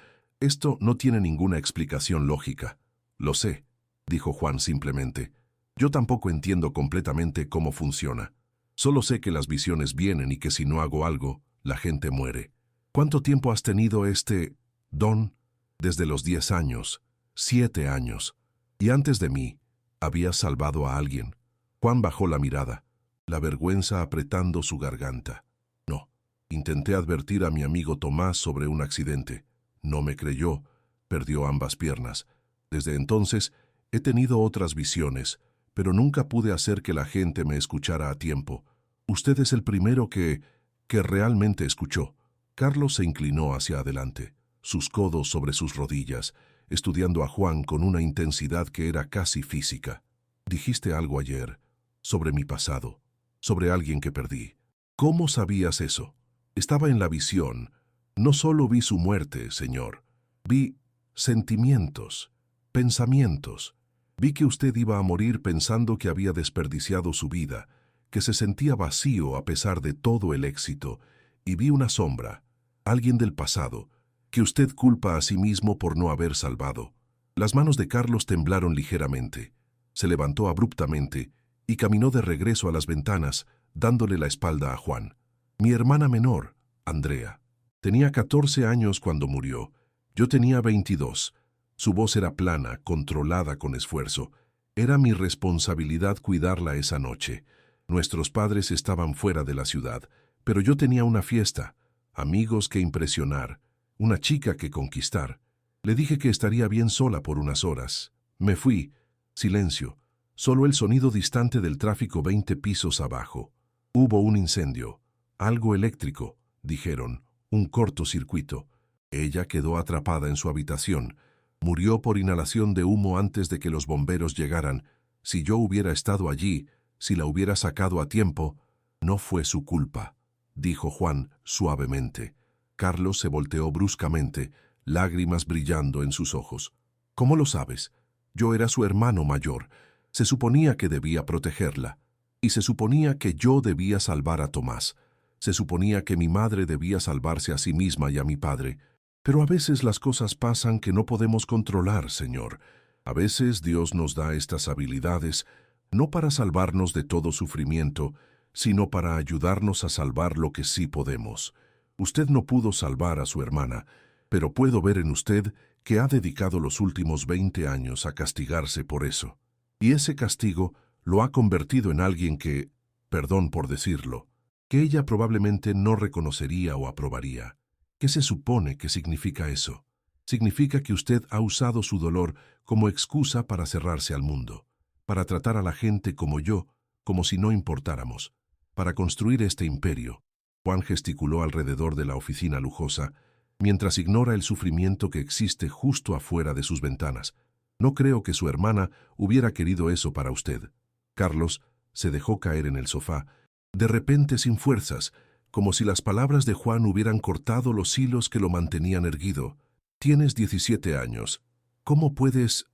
no tiene ninguna explicación lógica». «Lo sé», dijo Juan simplemente. «Yo tampoco entiendo completamente cómo funciona. Solo sé que las visiones vienen y que si no hago algo, la gente muere». «¿Cuánto tiempo has tenido este don?» «Desde los 10 años, 7 años. Y antes de mí, habías salvado a alguien». Juan bajó la mirada, la vergüenza apretando su garganta. «No, intenté advertir a mi amigo Tomás sobre un accidente. No me creyó, perdió ambas piernas. Desde entonces, he tenido otras visiones, pero nunca pude hacer que la gente me escuchara a tiempo. Usted es el primero que realmente escuchó». Carlos se inclinó hacia adelante, sus codos sobre sus rodillas, estudiando a Juan con una intensidad que era casi física. «Dijiste algo ayer, sobre mi pasado, sobre alguien que perdí. ¿Cómo sabías eso?» «Estaba en la visión. No solo vi su muerte, señor. Vi sentimientos, pensamientos. Vi que usted iba a morir pensando que había desperdiciado su vida, que se sentía vacío a pesar de todo el éxito, y vi una sombra, alguien del pasado, que usted culpa a sí mismo por no haber salvado». Las manos de Carlos temblaron ligeramente. Se levantó abruptamente y caminó de regreso a las ventanas, dándole la espalda a Juan. «Mi hermana menor, Andrea. Tenía 14 años cuando murió. Yo tenía 22. Su voz era plana, controlada con esfuerzo. Era mi responsabilidad cuidarla esa noche. Nuestros padres estaban fuera de la ciudad, pero yo tenía una fiesta, amigos que impresionar, una chica que conquistar. Le dije que estaría bien sola por unas horas. Me fui. Silencio. Solo el sonido distante del tráfico 20 pisos abajo. Hubo un incendio. Algo eléctrico, dijeron, un cortocircuito. Ella quedó atrapada en su habitación. Murió por inhalación de humo antes de que los bomberos llegaran. Si yo hubiera estado allí, si la hubiera sacado a tiempo, no fue su culpa, dijo Juan suavemente. Carlos se volteó bruscamente, lágrimas brillando en sus ojos. ¿Cómo lo sabes? Yo era su hermano mayor. Se suponía que debía protegerla. Y se suponía que yo debía salvar a Tomás. Se suponía que mi madre debía salvarse a sí misma y a mi padre. Pero a veces las cosas pasan que no podemos controlar, Señor. A veces Dios nos da estas habilidades, no para salvarnos de todo sufrimiento, sino para ayudarnos a salvar lo que sí podemos. Usted no pudo salvar a su hermana, pero puedo ver en usted que ha dedicado los últimos 20 años a castigarse por eso. Y ese castigo lo ha convertido en alguien que, perdón por decirlo, que ella probablemente no reconocería o aprobaría. ¿Qué se supone que significa eso? Significa que usted ha usado su dolor como excusa para cerrarse al mundo, para tratar a la gente como yo, como si no importáramos, para construir este imperio. Juan gesticuló alrededor de la oficina lujosa, mientras ignora el sufrimiento que existe justo afuera de sus ventanas. No creo que su hermana hubiera querido eso para usted. Carlos se dejó caer en el sofá, de repente sin fuerzas, como si las palabras de Juan hubieran cortado los hilos que lo mantenían erguido. Tienes 17 años. ¿Cómo puedes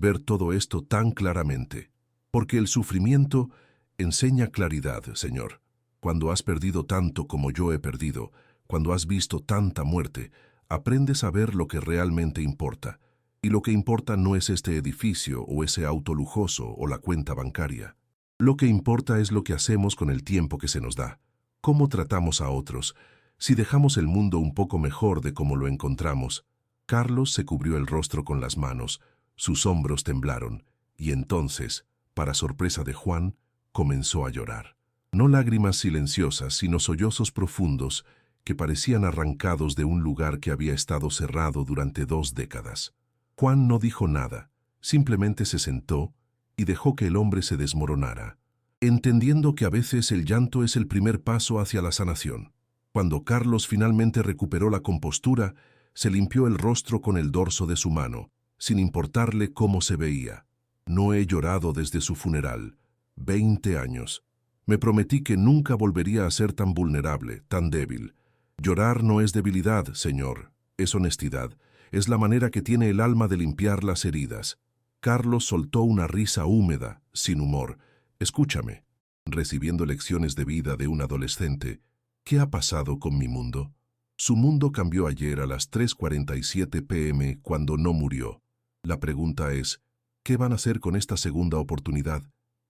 ver todo esto tan claramente? Porque el sufrimiento enseña claridad, Señor. Cuando has perdido tanto como yo he perdido, cuando has visto tanta muerte, aprendes a ver lo que realmente importa. Y lo que importa no es este edificio o ese auto lujoso o la cuenta bancaria. Lo que importa es lo que hacemos con el tiempo que se nos da. Cómo tratamos a otros, si dejamos el mundo un poco mejor de como lo encontramos. Carlos se cubrió el rostro con las manos, sus hombros temblaron, y entonces, para sorpresa de Juan, comenzó a llorar. No lágrimas silenciosas, sino sollozos profundos que parecían arrancados de un lugar que había estado cerrado durante 2 décadas. Juan no dijo nada, simplemente se sentó y dejó que el hombre se desmoronara, entendiendo que a veces el llanto es el primer paso hacia la sanación. Cuando Carlos finalmente recuperó la compostura, se limpió el rostro con el dorso de su mano, sin importarle cómo se veía. No he llorado desde su funeral. 20 años. Me prometí que nunca volvería a ser tan vulnerable, tan débil. Llorar no es debilidad, Señor, es honestidad. Es la manera que tiene el alma de limpiar las heridas. Carlos soltó una risa húmeda, sin humor. Escúchame. Recibiendo lecciones de vida de un adolescente, ¿qué ha pasado con mi mundo? Su mundo cambió ayer a las 3:47 p.m. cuando no murió. La pregunta es, ¿qué van a hacer con esta segunda oportunidad?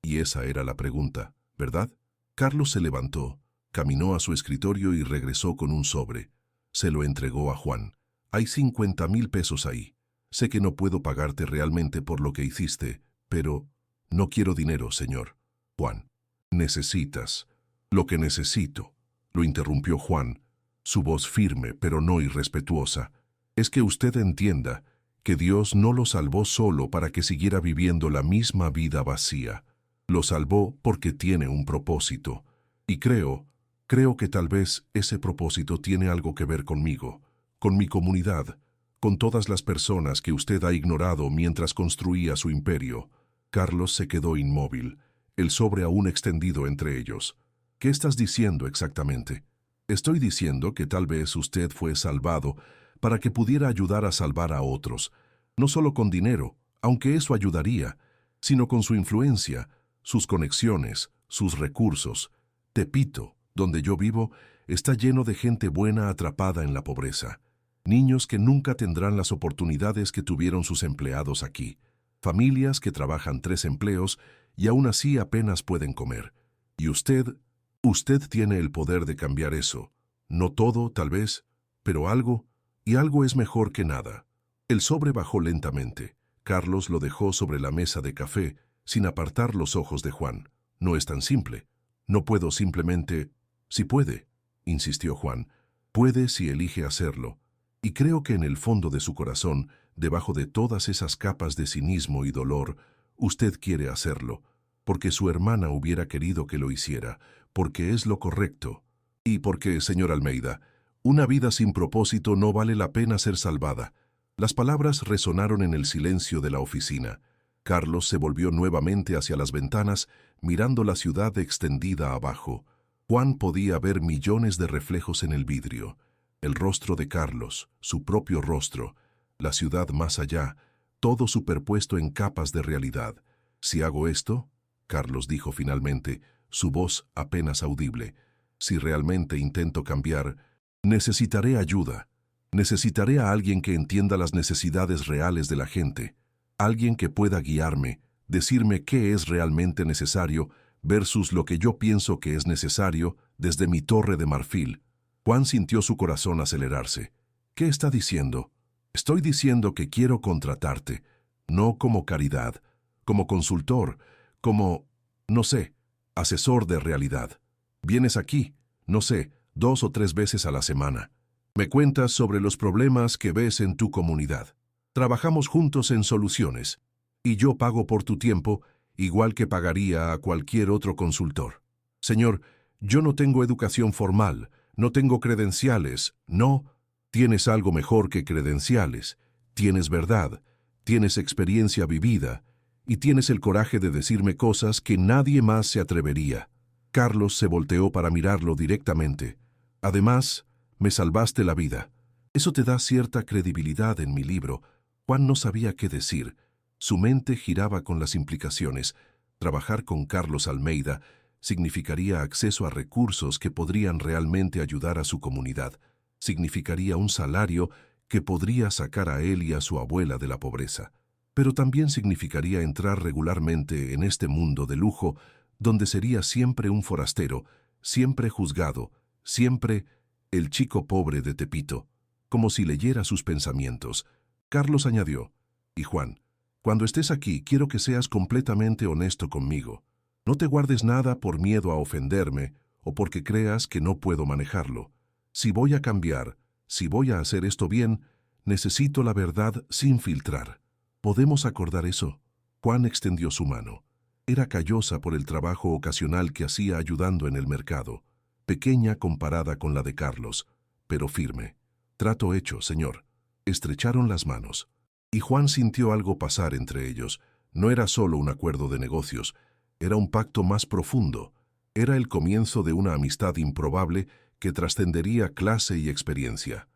Y esa era la pregunta, ¿verdad? Carlos se levantó, caminó a su escritorio y regresó con un sobre. Se lo entregó a Juan. Hay 50,000 pesos ahí. Sé que no puedo pagarte realmente por lo que hiciste, pero no quiero dinero, señor. Juan, necesitas. Lo que necesito, lo interrumpió Juan, su voz firme pero no irrespetuosa, es que usted entienda que Dios no lo salvó solo para que siguiera viviendo la misma vida vacía. Lo salvó porque tiene un propósito. Y creo que tal vez ese propósito tiene algo que ver conmigo, con mi comunidad, con todas las personas que usted ha ignorado mientras construía su imperio. Carlos se quedó inmóvil, el sobre aún extendido entre ellos. ¿Qué estás diciendo exactamente? Estoy diciendo que tal vez usted fue salvado para que pudiera ayudar a salvar a otros, no solo con dinero, aunque eso ayudaría, sino con su influencia, sus conexiones, sus recursos. Tepito, donde yo vivo, está lleno de gente buena atrapada en la pobreza. Niños que nunca tendrán las oportunidades que tuvieron sus empleados aquí. Familias que trabajan 3 empleos y aún así apenas pueden comer. Y usted tiene el poder de cambiar eso. No todo, tal vez, pero algo, y algo es mejor que nada. El sobre bajó lentamente. Carlos lo dejó sobre la mesa de café, sin apartar los ojos de Juan. No es tan simple. No puedo simplemente... Sí puede, insistió Juan. Puede si elige hacerlo. Y creo que en el fondo de su corazón, debajo de todas esas capas de cinismo y dolor, Usted quiere hacerlo, porque su hermana hubiera querido que lo hiciera, porque es lo correcto. Y porque, señor Almeida, una vida sin propósito no vale la pena ser salvada. Las palabras resonaron en el silencio de la oficina. Carlos se volvió nuevamente hacia las ventanas, mirando la ciudad extendida abajo. Juan podía ver millones de reflejos en el vidrio. El rostro de Carlos, su propio rostro, la ciudad más allá, todo superpuesto en capas de realidad. Si hago esto, Carlos dijo finalmente, su voz apenas audible, si realmente intento cambiar, necesitaré ayuda. Necesitaré a alguien que entienda las necesidades reales de la gente, alguien que pueda guiarme, decirme qué es realmente necesario versus lo que yo pienso que es necesario desde mi torre de marfil. Juan sintió su corazón acelerarse. ¿Qué está diciendo? Estoy diciendo que quiero contratarte, no como caridad, como consultor, como, no sé, asesor de realidad. Vienes aquí, no sé, 2 o 3 veces a la semana. Me cuentas sobre los problemas que ves en tu comunidad. Trabajamos juntos en soluciones, y yo pago por tu tiempo, igual que pagaría a cualquier otro consultor. Señor, yo no tengo educación formal, no tengo credenciales, no. Tienes algo mejor que credenciales, tienes verdad, tienes experiencia vivida, y tienes el coraje de decirme cosas que nadie más se atrevería. Carlos se volteó para mirarlo directamente. Además, me salvaste la vida. Eso te da cierta credibilidad en mi libro. Juan no sabía qué decir. Su mente giraba con las implicaciones. Trabajar con Carlos Almeida significaría acceso a recursos que podrían realmente ayudar a su comunidad. Significaría un salario que podría sacar a él y a su abuela de la pobreza. Pero también significaría entrar regularmente en este mundo de lujo, donde sería siempre un forastero, siempre juzgado, siempre el chico pobre de Tepito, como si leyera sus pensamientos. Carlos añadió, y Juan, cuando estés aquí quiero que seas completamente honesto conmigo. No te guardes nada por miedo a ofenderme o porque creas que no puedo manejarlo. Si voy a cambiar, si voy a hacer esto bien, necesito la verdad sin filtrar. ¿Podemos acordar eso? Juan extendió su mano. Era callosa por el trabajo ocasional que hacía ayudando en el mercado, pequeña comparada con la de Carlos, pero firme. Trato hecho, señor. Estrecharon las manos. Y Juan sintió algo pasar entre ellos. No era solo un acuerdo de negocios, era un pacto más profundo. Era el comienzo de una amistad improbable que trascendería clase y experiencia.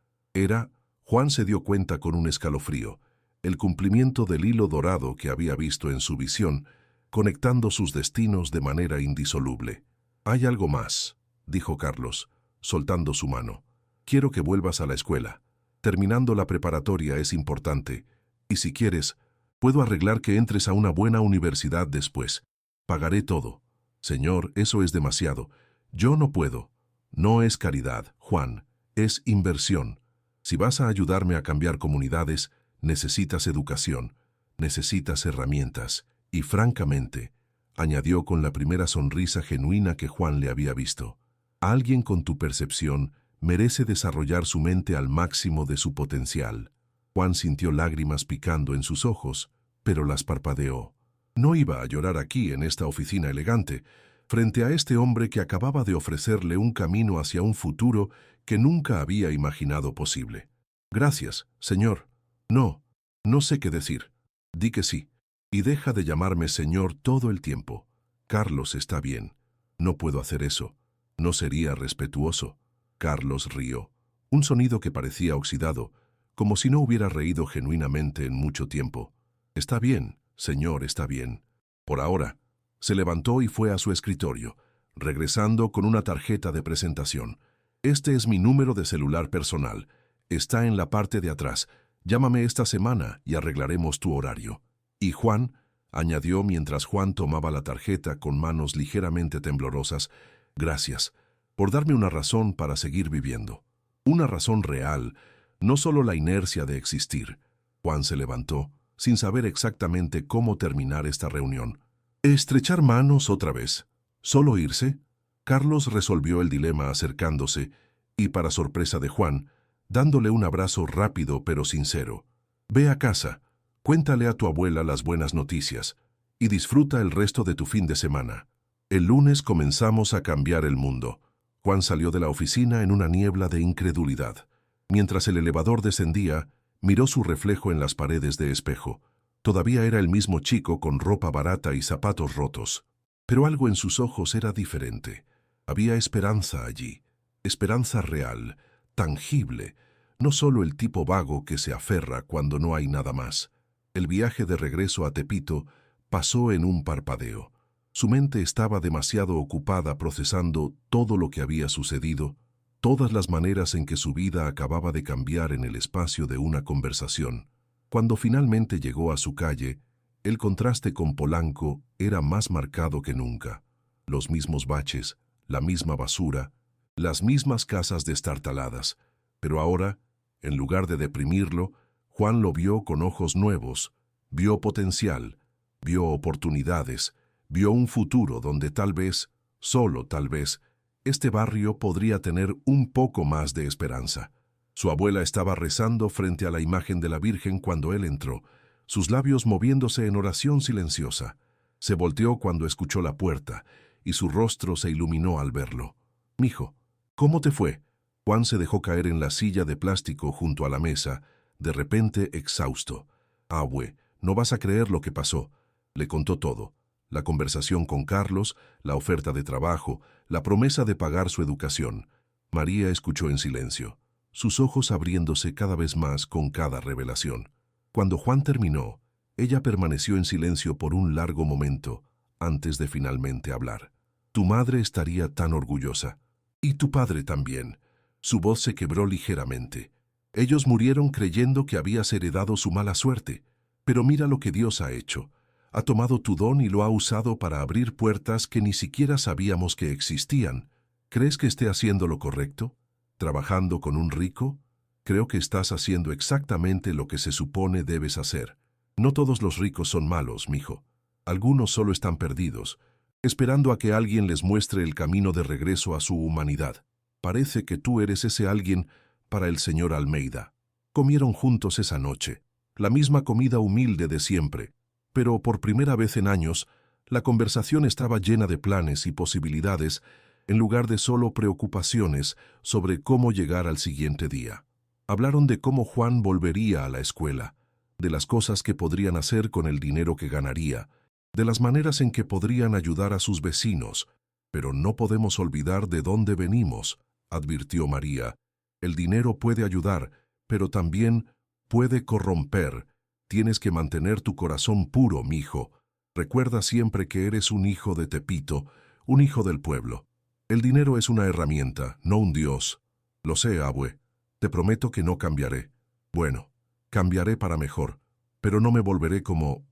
Juan se dio cuenta con un escalofrío, el cumplimiento del hilo dorado que había visto en su visión, conectando sus destinos de manera indisoluble. «Hay algo más», dijo Carlos, soltando su mano. «Quiero que vuelvas a la escuela. Terminando la preparatoria es importante, y si quieres, puedo arreglar que entres a una buena universidad después. Pagaré todo». «Señor, eso es demasiado. Yo no puedo». «No es caridad, Juan, es inversión. Si vas a ayudarme a cambiar comunidades, necesitas educación, necesitas herramientas, y francamente», añadió con la primera sonrisa genuina que Juan le había visto, «alguien con tu percepción merece desarrollar su mente al máximo de su potencial». Juan sintió lágrimas picando en sus ojos, pero las parpadeó. No iba a llorar aquí, en esta oficina elegante, frente a este hombre que acababa de ofrecerle un camino hacia un futuro que nunca había imaginado posible. «Gracias, señor». «No, no sé qué decir». «Di que sí, y deja de llamarme señor todo el tiempo». «Carlos está bien. No puedo hacer eso. No sería respetuoso». Carlos rió, un sonido que parecía oxidado, como si no hubiera reído genuinamente en mucho tiempo. «Está bien, señor, está bien. Por ahora». Se levantó y fue a su escritorio, regresando con una tarjeta de presentación. «Este es mi número de celular personal. Está en la parte de atrás. Llámame esta semana y arreglaremos tu horario». «Y Juan», añadió mientras Juan tomaba la tarjeta con manos ligeramente temblorosas, «gracias por darme una razón para seguir viviendo. Una razón real, no solo la inercia de existir». Juan se levantó, sin saber exactamente cómo terminar esta reunión. ¿Estrechar manos otra vez? ¿Solo irse? Carlos resolvió el dilema acercándose y, para sorpresa de Juan, dándole un abrazo rápido pero sincero. «Ve a casa, cuéntale a tu abuela las buenas noticias. y disfruta el resto de tu fin de semana. El lunes comenzamos a cambiar el mundo. Juan salió de la oficina en una niebla de incredulidad. Mientras el elevador descendía, miró su reflejo en las paredes de espejo. Todavía era el mismo chico con ropa barata y zapatos rotos. Pero algo en sus ojos era diferente. Había esperanza allí. Esperanza real, tangible, no solo el tipo vago que se aferra cuando no hay nada más. El viaje de regreso a Tepito pasó en un parpadeo. Su mente estaba demasiado ocupada procesando todo lo que había sucedido, todas las maneras en que su vida acababa de cambiar en el espacio de una conversación. Cuando finalmente llegó a su calle, el contraste con Polanco era más marcado que nunca. Los mismos baches, la misma basura, las mismas casas destartaladas. Pero ahora, en lugar de deprimirlo, Juan lo vio con ojos nuevos, vio potencial, vio oportunidades, vio un futuro donde tal vez, solo tal vez, este barrio podría tener un poco más de esperanza. Su abuela estaba rezando frente a la imagen de la Virgen cuando él entró, sus labios moviéndose en oración silenciosa. Se volteó cuando escuchó la puerta, y su rostro se iluminó al verlo. «Mijo, ¿cómo te fue?» Juan se dejó caer en la silla de plástico junto a la mesa, de repente exhausto. «Abue, no vas a creer lo que pasó». Le contó todo. La conversación con Carlos, la oferta de trabajo, la promesa de pagar su educación. María escuchó en silencio, sus ojos abriéndose cada vez más con cada revelación. Cuando Juan terminó, ella permaneció en silencio por un largo momento, antes de finalmente hablar. «Tu madre estaría tan orgullosa. Y tu padre también». Su voz se quebró ligeramente. «Ellos murieron creyendo que habías heredado su mala suerte. Pero mira lo que Dios ha hecho. Ha tomado tu don y lo ha usado para abrir puertas que ni siquiera sabíamos que existían. ¿Crees que esté haciendo lo correcto? ¿Trabajando con un rico? Creo que estás haciendo exactamente lo que se supone debes hacer. No todos los ricos son malos, mijo. Algunos solo están perdidos, esperando a que alguien les muestre el camino de regreso a su humanidad. Parece que tú eres ese alguien para el señor Almeida». Comieron juntos esa noche, la misma comida humilde de siempre, pero por primera vez en años, la conversación estaba llena de planes y posibilidades en lugar de solo preocupaciones sobre cómo llegar al siguiente día. Hablaron de cómo Juan volvería a la escuela, de las cosas que podrían hacer con el dinero que ganaría, de las maneras en que podrían ayudar a sus vecinos. «Pero no podemos olvidar de dónde venimos», advirtió María. «El dinero puede ayudar, pero también puede corromper. Tienes que mantener tu corazón puro, mijo. Recuerda siempre que eres un hijo de Tepito, un hijo del pueblo. El dinero es una herramienta, no un dios». «Lo sé, abue. Te prometo que no cambiaré». «Bueno, cambiaré para mejor, pero no me volveré como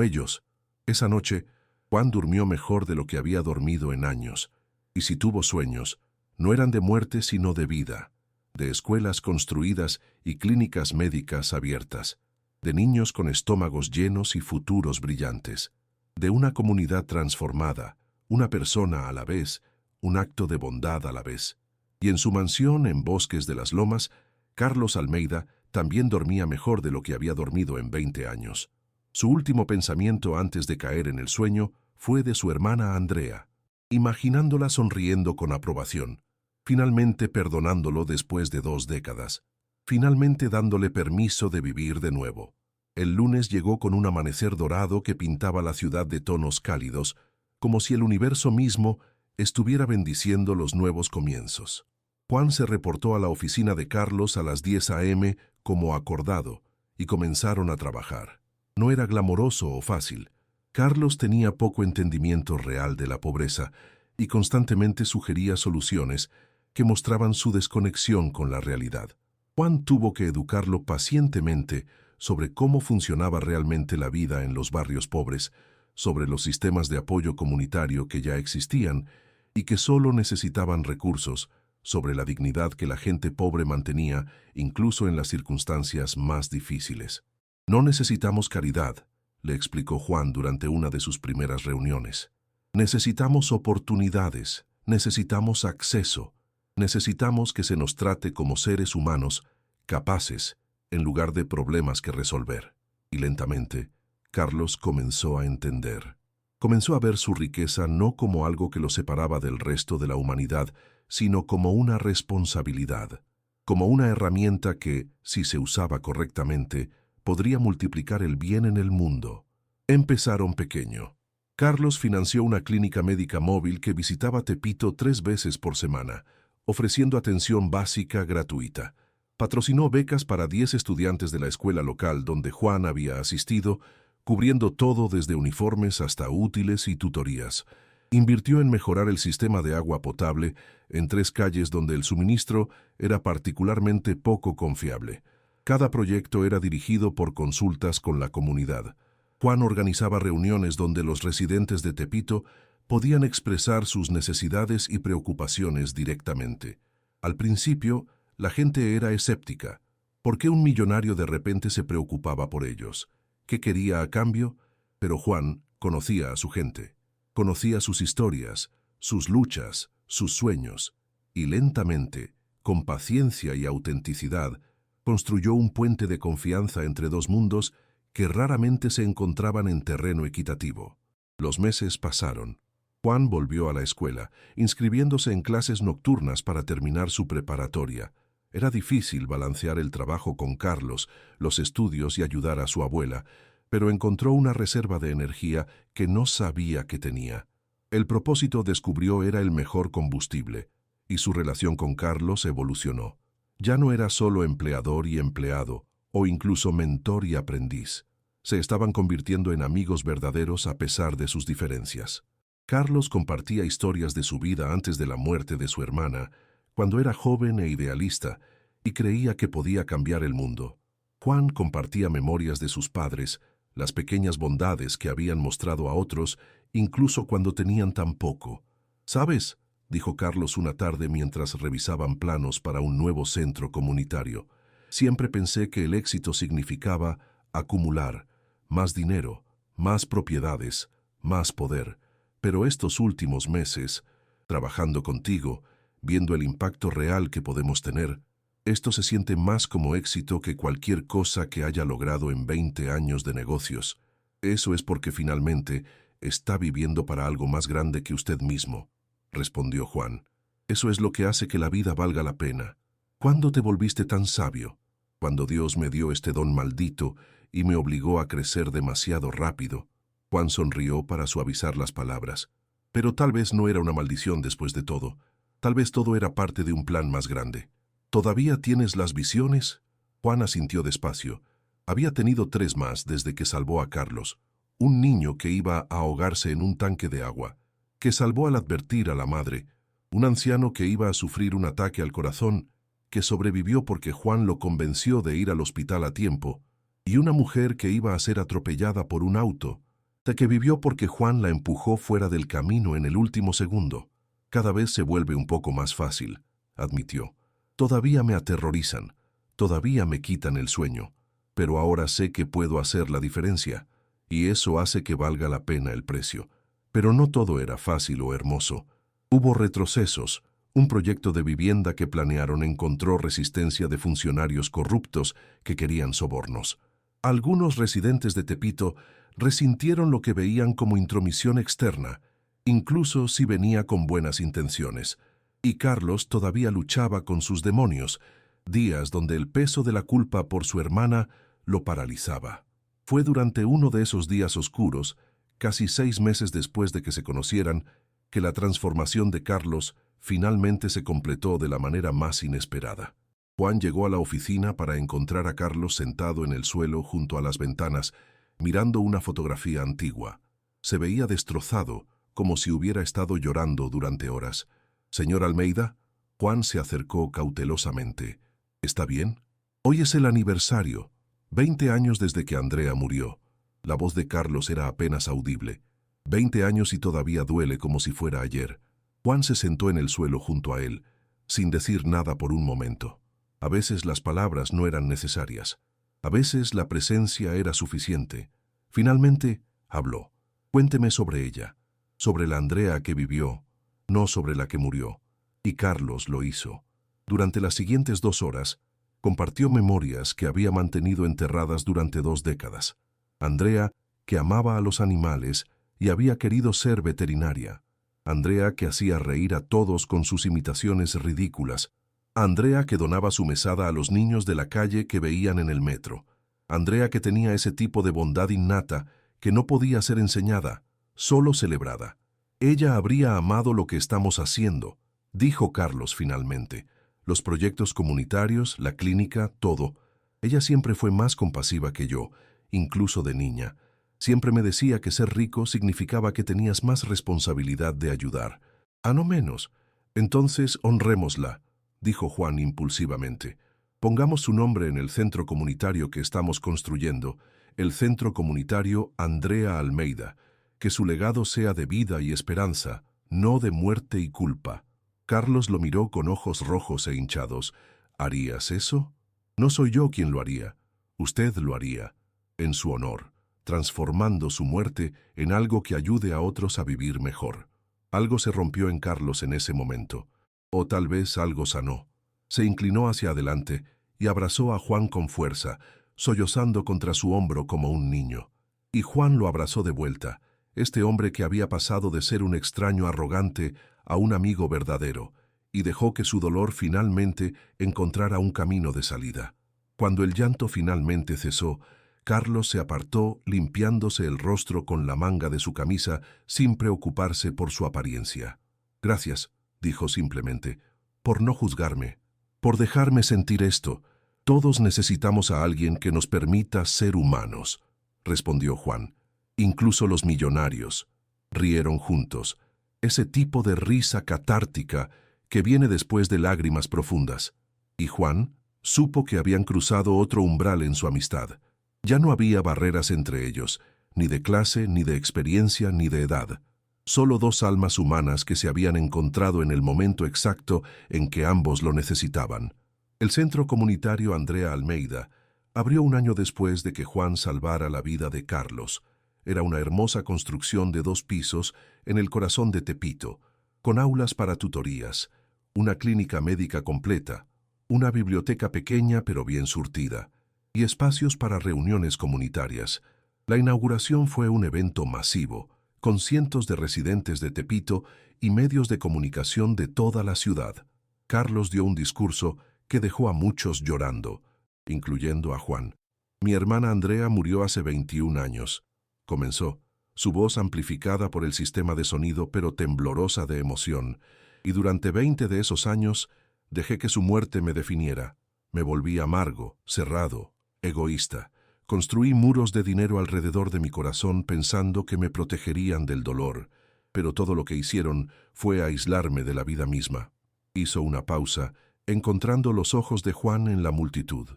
ellos». Esa noche, Juan durmió mejor de lo que había dormido en años, y si tuvo sueños, no eran de muerte sino de vida, de escuelas construidas y clínicas médicas abiertas, de niños con estómagos llenos y futuros brillantes, de una comunidad transformada, una persona a la vez, un acto de bondad a la vez. Y en su mansión en Bosques de las Lomas, Carlos Almeida también dormía mejor de lo que había dormido en 20 años. Su último pensamiento antes de caer en el sueño fue de su hermana Andrea, imaginándola sonriendo con aprobación, finalmente perdonándolo después de 2 décadas, finalmente dándole permiso de vivir de nuevo. El lunes llegó con un amanecer dorado que pintaba la ciudad de tonos cálidos, como si el universo mismo estuviera bendiciendo los nuevos comienzos. Juan se reportó a la oficina de Carlos a las 10 a.m. como acordado, y comenzaron a trabajar. No era glamoroso o fácil. Carlos tenía poco entendimiento real de la pobreza y constantemente sugería soluciones que mostraban su desconexión con la realidad. Juan tuvo que educarlo pacientemente sobre cómo funcionaba realmente la vida en los barrios pobres, sobre los sistemas de apoyo comunitario que ya existían y que solo necesitaban recursos, sobre la dignidad que la gente pobre mantenía incluso en las circunstancias más difíciles. «No necesitamos caridad», le explicó Juan durante una de sus primeras reuniones. «Necesitamos oportunidades, necesitamos acceso, necesitamos que se nos trate como seres humanos capaces en lugar de problemas que resolver». Y lentamente, Carlos comenzó a entender. Comenzó a ver su riqueza no como algo que lo separaba del resto de la humanidad, sino como una responsabilidad, como una herramienta que, si se usaba correctamente, podría multiplicar el bien en el mundo. Empezaron pequeño. Carlos financió una clínica médica móvil que visitaba Tepito 3 veces por semana, ofreciendo atención básica gratuita. Patrocinó becas para 10 estudiantes de la escuela local donde Juan había asistido, cubriendo todo desde uniformes hasta útiles y tutorías. Invirtió en mejorar el sistema de agua potable en 3 calles donde el suministro era particularmente poco confiable. Cada proyecto era dirigido por consultas con la comunidad. Juan organizaba reuniones donde los residentes de Tepito podían expresar sus necesidades y preocupaciones directamente. Al principio, la gente era escéptica. ¿Por qué un millonario de repente se preocupaba por ellos? ¿Qué quería a cambio? Pero Juan conocía a su gente, conocía sus historias, sus luchas, sus sueños, y lentamente, con paciencia y autenticidad, construyó un puente de confianza entre 2 mundos que raramente se encontraban en terreno equitativo. Los meses pasaron. Juan volvió a la escuela, inscribiéndose en clases nocturnas para terminar su preparatoria. Era difícil balancear el trabajo con Carlos, los estudios y ayudar a su abuela, pero encontró una reserva de energía que no sabía que tenía. El propósito, descubrió, era el mejor combustible, y su relación con Carlos evolucionó. Ya no era solo empleador y empleado, o incluso mentor y aprendiz. Se estaban convirtiendo en amigos verdaderos a pesar de sus diferencias. Carlos compartía historias de su vida antes de la muerte de su hermana, cuando era joven e idealista, y creía que podía cambiar el mundo. Juan compartía memorias de sus padres, las pequeñas bondades que habían mostrado a otros, incluso cuando tenían tan poco. «¿Sabes?», dijo Carlos una tarde mientras revisaban planos para un nuevo centro comunitario. «Siempre pensé que el éxito significaba acumular más dinero, más propiedades, más poder. Pero estos últimos meses, trabajando contigo, viendo el impacto real que podemos tener, esto se siente más como éxito que cualquier cosa que haya logrado en 20 años de negocios. Eso es porque finalmente está viviendo para algo más grande que usted mismo», respondió Juan. «Eso es lo que hace que la vida valga la pena. ¿Cuándo te volviste tan sabio? Cuando Dios me dio este don maldito y me obligó a crecer demasiado rápido». Juan sonrió para suavizar las palabras. «Pero tal vez no era una maldición después de todo. Tal vez todo era parte de un plan más grande». «¿Todavía tienes las visiones?». Juan asintió despacio. Había tenido 3 más desde que salvó a Carlos. Un niño que iba a ahogarse en un tanque de agua, que salvó al advertir a la madre. Un anciano que iba a sufrir un ataque al corazón, que sobrevivió porque Juan lo convenció de ir al hospital a tiempo. Y una mujer que iba a ser atropellada por un auto, de que vivió porque Juan la empujó fuera del camino en el último segundo. «Cada vez se vuelve un poco más fácil», admitió. «Todavía me aterrorizan, todavía me quitan el sueño, pero ahora sé que puedo hacer la diferencia, y eso hace que valga la pena el precio». Pero no todo era fácil o hermoso. Hubo retrocesos. Un proyecto de vivienda que planearon encontró resistencia de funcionarios corruptos que querían sobornos. Algunos residentes de Tepito resintieron lo que veían como intromisión externa, incluso si venía con buenas intenciones. Y Carlos todavía luchaba con sus demonios, días donde el peso de la culpa por su hermana lo paralizaba. Fue durante uno de esos días oscuros, casi 6 meses después de que se conocieran, que la transformación de Carlos finalmente se completó de la manera más inesperada. Juan llegó a la oficina para encontrar a Carlos sentado en el suelo junto a las ventanas, mirando una fotografía antigua. Se veía destrozado, como si hubiera estado llorando durante horas. «Señor Almeida», Juan se acercó cautelosamente. «¿Está bien? Hoy es el aniversario, 20 años desde que Andrea murió». La voz de Carlos era apenas audible. 20 años y todavía duele como si fuera ayer. Juan se sentó en el suelo junto a él, sin decir nada por un momento. A veces las palabras no eran necesarias. A veces la presencia era suficiente. Finalmente, habló. «Cuénteme sobre ella, sobre la Andrea que vivió, no sobre la que murió». Y Carlos lo hizo. Durante las siguientes 2 horas, compartió memorias que había mantenido enterradas durante 2 décadas. Andrea que amaba a los animales y había querido ser veterinaria. Andrea, que hacía reír a todos con sus imitaciones ridículas. Andrea, que donaba su mesada a los niños de la calle que veían en el metro. Andrea, que tenía ese tipo de bondad innata que no podía ser enseñada, solo celebrada. Ella habría amado lo que estamos haciendo, dijo Carlos finalmente. Los proyectos comunitarios, la clínica, todo. Ella siempre fue más compasiva que yo, incluso de niña. Siempre me decía que ser rico significaba que tenías más responsabilidad de ayudar. A no menos. Entonces honrémosla, dijo Juan impulsivamente. Pongamos su nombre en el centro comunitario que estamos construyendo, el Centro Comunitario Andrea Almeida. Que su legado sea de vida y esperanza, no de muerte y culpa. Carlos lo miró con ojos rojos e hinchados. ¿Harías eso? No soy yo quien lo haría. Usted lo haría, en su honor, transformando su muerte en algo que ayude a otros a vivir mejor. Algo se rompió en Carlos en ese momento. O tal vez algo sanó. Se inclinó hacia adelante y abrazó a Juan con fuerza, sollozando contra su hombro como un niño. Y Juan lo abrazó de vuelta, este hombre que había pasado de ser un extraño arrogante a un amigo verdadero, y dejó que su dolor finalmente encontrara un camino de salida. Cuando el llanto finalmente cesó, Carlos se apartó limpiándose el rostro con la manga de su camisa sin preocuparse por su apariencia. Gracias, dijo simplemente, por no juzgarme, por dejarme sentir esto. Todos necesitamos a alguien que nos permita ser humanos, respondió Juan. Incluso los millonarios. Rieron juntos. Ese tipo de risa catártica que viene después de lágrimas profundas. Y Juan supo que habían cruzado otro umbral en su amistad. Ya no había barreras entre ellos, ni de clase, ni de experiencia, ni de edad. Solo dos almas humanas que se habían encontrado en el momento exacto en que ambos lo necesitaban. El Centro Comunitario Andrea Almeida abrió un año después de que Juan salvara la vida de Carlos. Era una hermosa construcción de 2 pisos en el corazón de Tepito, con aulas para tutorías, una clínica médica completa, una biblioteca pequeña pero bien surtida, y espacios para reuniones comunitarias. La inauguración fue un evento masivo, con cientos de residentes de Tepito y medios de comunicación de toda la ciudad. Carlos dio un discurso que dejó a muchos llorando, incluyendo a Juan. Mi hermana Andrea murió hace 21 años. Comenzó, su voz amplificada por el sistema de sonido pero temblorosa de emoción, y durante 20 de esos años dejé que su muerte me definiera. Me volví amargo, cerrado, egoísta. Construí muros de dinero alrededor de mi corazón pensando que me protegerían del dolor, pero todo lo que hicieron fue aislarme de la vida misma. Hizo una pausa, encontrando los ojos de Juan en la multitud.